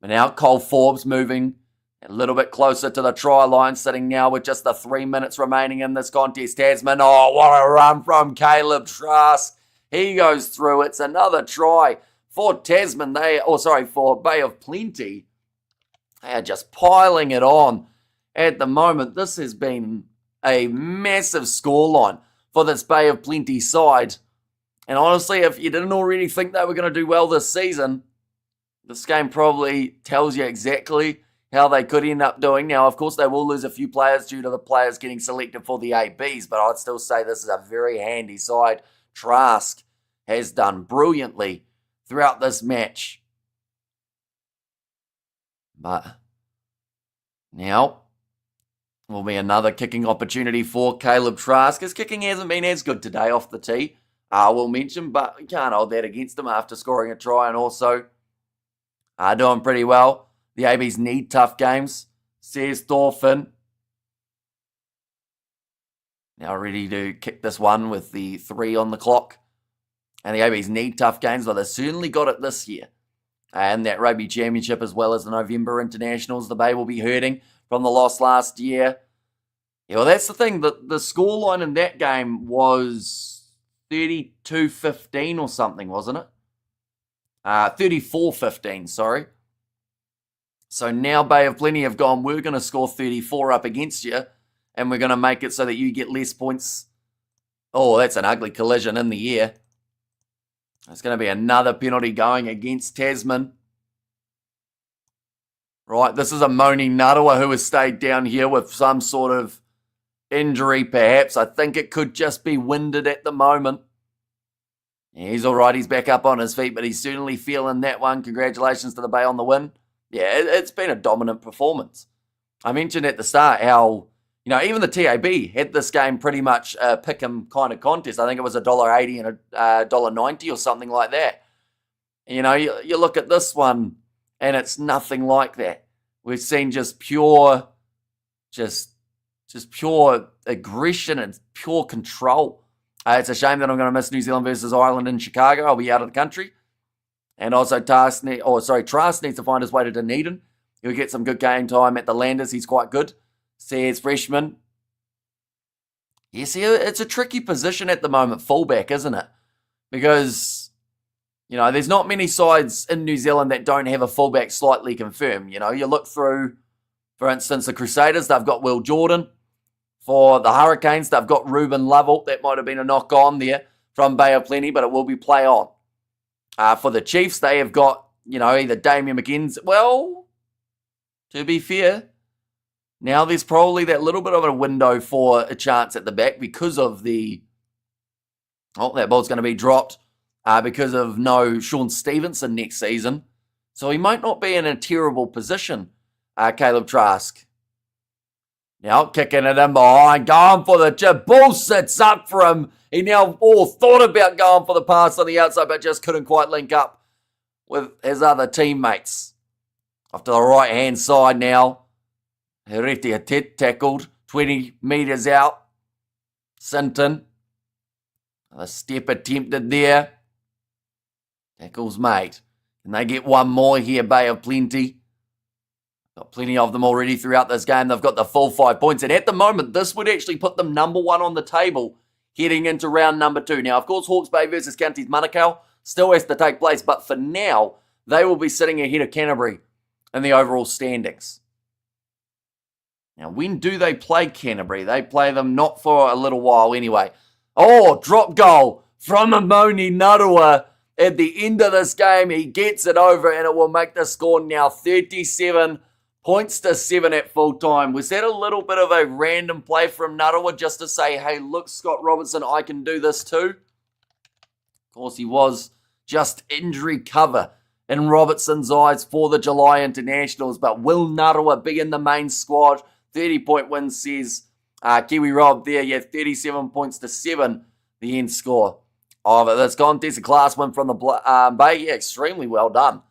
But now Cole Forbes moving a little bit closer to the try line, sitting now with just the 3 minutes remaining in this contest. Tasman, oh, what a run from Caleb Trask. He goes through. It's another try for Tasman. For Bay of Plenty. They are just piling it on at the moment. This has been a massive scoreline for this Bay of Plenty side. And honestly, if you didn't already think they were going to do well this season, this game probably tells you exactly how they could end up doing. Now, of course, they will lose a few players due to the players getting selected for the ABs, but I'd still say this is a very handy side. Trask has done brilliantly throughout this match. But now will be another kicking opportunity for Caleb Trask. His kicking hasn't been as good today off the tee, I will mention, but you can't hold that against him after scoring a try, and also doing pretty well. The ABs need tough games, says Thorfinn. Now ready to kick this one with the 3 on the clock. And the ABs need tough games, but they certainly got it this year. And that Rugby Championship, as well as the November Internationals, the Bay will be hurting from the loss last year. Yeah, well, that's the thing. The scoreline in that game was 32-15 or something, wasn't it? 34-15, sorry. So now Bay of Plenty have gone, we're going to score 34 up against you, and we're going to make it so that you get less points. Oh, that's an ugly collision in the air. There's going to be another penalty going against Tasman. Right, this is a Moni Narawa who has stayed down here with some sort of injury, perhaps. I think it could just be winded at the moment. Yeah, he's all right. He's back up on his feet, but he's certainly feeling that one. Congratulations to the Bay on the win. Yeah, it's been a dominant performance. I mentioned at the start how, even the TAB had this game pretty much a pick-em kind of contest. I think it was $1.80 and $1.90 or something like that. You look at this one, and it's nothing like that. We've seen just pure aggression and pure control. It's a shame that I'm going to miss New Zealand versus Ireland in Chicago. I'll be out of the country. And also Trask needs to find his way to Dunedin. He'll get some good game time at the Landers. He's quite good, says Freshman. You see, it's a tricky position at the moment, fullback, isn't it? Because, there's not many sides in New Zealand that don't have a fullback slightly confirmed. You look through, for instance, the Crusaders, they've got Will Jordan. For the Hurricanes, they've got Ruben Lovell. That might have been a knock on there from Bay of Plenty, but it will be play on. For the Chiefs, they have got, either Damien McKenzie. Well, to be fair, now there's probably that little bit of a window for a chance at the back because of that ball's going to be dropped because of no Sean Stevenson next season. So he might not be in a terrible position, Caleb Trask. Now kicking it in behind, going for the chip. Ball sits up for him. He now thought about going for the pass on the outside, but just couldn't quite link up with his other teammates. Off to the right-hand side now. Hereti tackled. 20 metres out. Sinton. A step attempted there. Tackles made. Can they get one more here, Bay of Plenty? Got plenty of them already throughout this game. They've got the full 5 points. And at the moment, this would actually put them number 1 on the table heading into round number 2. Now, of course, Hawke's Bay versus Counties Manukau still has to take place. But for now, they will be sitting ahead of Canterbury in the overall standings. Now, when do they play Canterbury? They play them not for a little while anyway. Oh, drop goal from Amoni Narua at the end of this game. He gets it over and it will make the score now 37 points to 7 at full time. Was that a little bit of a random play from Narua just to say, hey, look, Scott Robertson, I can do this too? Of course, he was just injury cover in Robertson's eyes for the July Internationals. But will Narua be in the main squad? 30-point win, says Kiwi Rob there. Yeah, 37 points to 7, the end score of this contest. A class win from the Bay. Yeah, extremely well done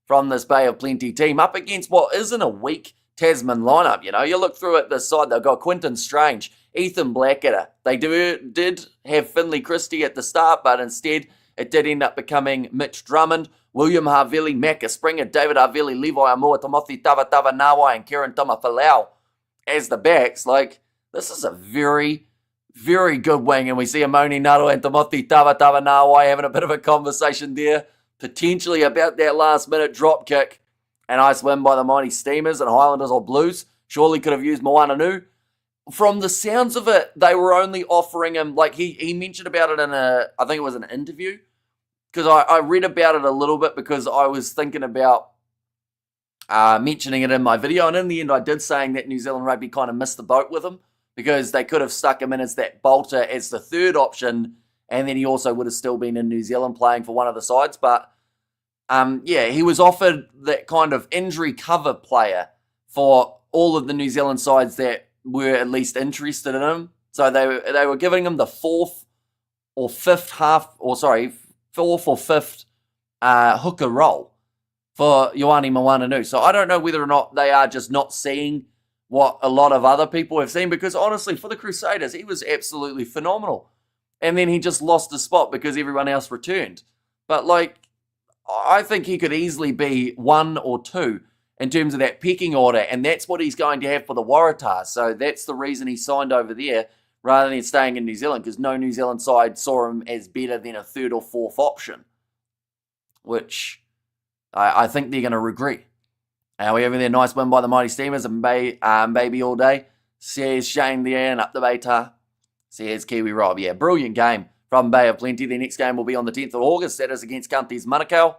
from this Bay of Plenty team. Up against what isn't a weak Tasman lineup, you know. You look through at this side, they've got Quinton Strange, Ethan Blackadder. They did have Finley Christie at the start, but instead it did end up becoming Mitch Drummond, William Havili, Macca Springer, David Havili, Levi Amua, Timothy Tava Nawai, and Kieran Tamafalau as the backs. Like, this is a very, very good wing. And we see Amoni Naru and Timothy Tava Nawai having a bit of a conversation there, potentially about that last minute drop kick. A nice win by the Mighty Steamers and Highlanders or Blues. Surely could have used Moana Nu. From the sounds of it, they were only offering him, like he mentioned about it in I think it was an interview. Because I read about it a little bit because I was thinking about mentioning it in my video. And in the end, I did saying that New Zealand Rugby kind of missed the boat with him because they could have stuck him in as that bolter as the third option. And then he also would have still been in New Zealand playing for one of the sides. But yeah, he was offered that kind of injury cover player for all of the New Zealand sides that were at least interested in him. So they were giving him the fourth or fifth hooker role for Ioane Moana-Nu. So I don't know whether or not they are just not seeing what a lot of other people have seen, because honestly, for the Crusaders, he was absolutely phenomenal. And then he just lost his spot because everyone else returned. But like, I think he could easily be 1 or 2 in terms of that pecking order, and that's what he's going to have for the Waratahs. So that's the reason he signed over there rather than staying in New Zealand, because no New Zealand side saw him as better than a third or fourth option, which I think they're going to regret. We have there, nice win by the Mighty Steamers and Baby all day. Says Shane there and up the Beta. Says Kiwi Rob. Yeah, brilliant game from Bay of Plenty. Their next game will be on the 10th of August. That is against Counties Manukau.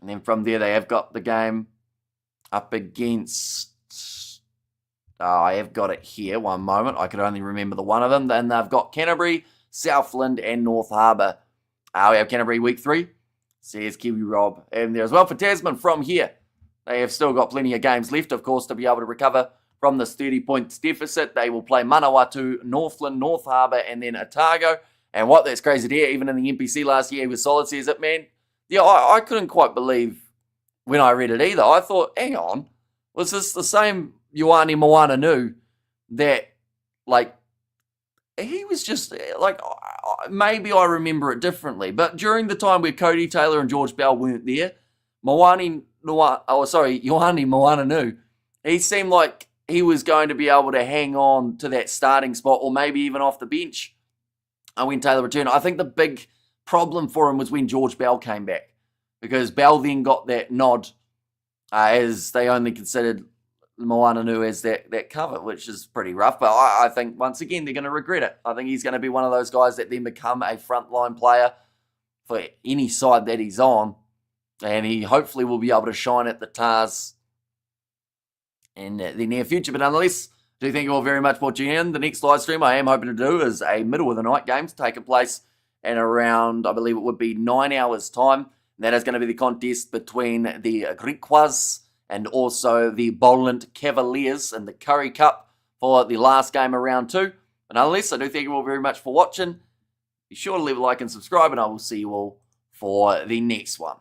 And then from there, they have got the game up against... I have got it here. One moment. I could only remember the one of them. Then they've got Canterbury, Southland, and North Harbour. We have Canterbury week 3. Says Kiwi Rob. And there as well for Tasman from here. They have still got plenty of games left, of course, to be able to recover from this 30 points deficit. They will play Manawatu, Northland, North Harbour, and then Otago. And what that's crazy to hear, even in the NPC last year, he was solid, says it, man. Yeah, I couldn't quite believe when I read it either. I thought, hang on, was this the same Ioane Moana-Nu that, like, he was just, like, maybe I remember it differently. But during the time where Cody Taylor and George Bell weren't there, Ioane Moana-Nu, he seemed like he was going to be able to hang on to that starting spot or maybe even off the bench when Taylor returned. I think the big problem for him was when George Bell came back, because Bell then got that nod as they only considered Moana-Nu as that cover, which is pretty rough. But I think, once again, they're going to regret it. I think he's going to be one of those guys that then become a frontline player for any side that he's on. And he hopefully will be able to shine at the TAS in the near future. But nonetheless, do thank you all very much for tuning in. The next live stream I am hoping to do is a middle of the night game taking place in around, I believe it would be 9 hours time. And that is going to be the contest between the Griquas and also the Boland Cavaliers in the Curry Cup for the last game of round 2. But nonetheless, I do thank you all very much for watching. Be sure to leave a like and subscribe, and I will see you all for the next one.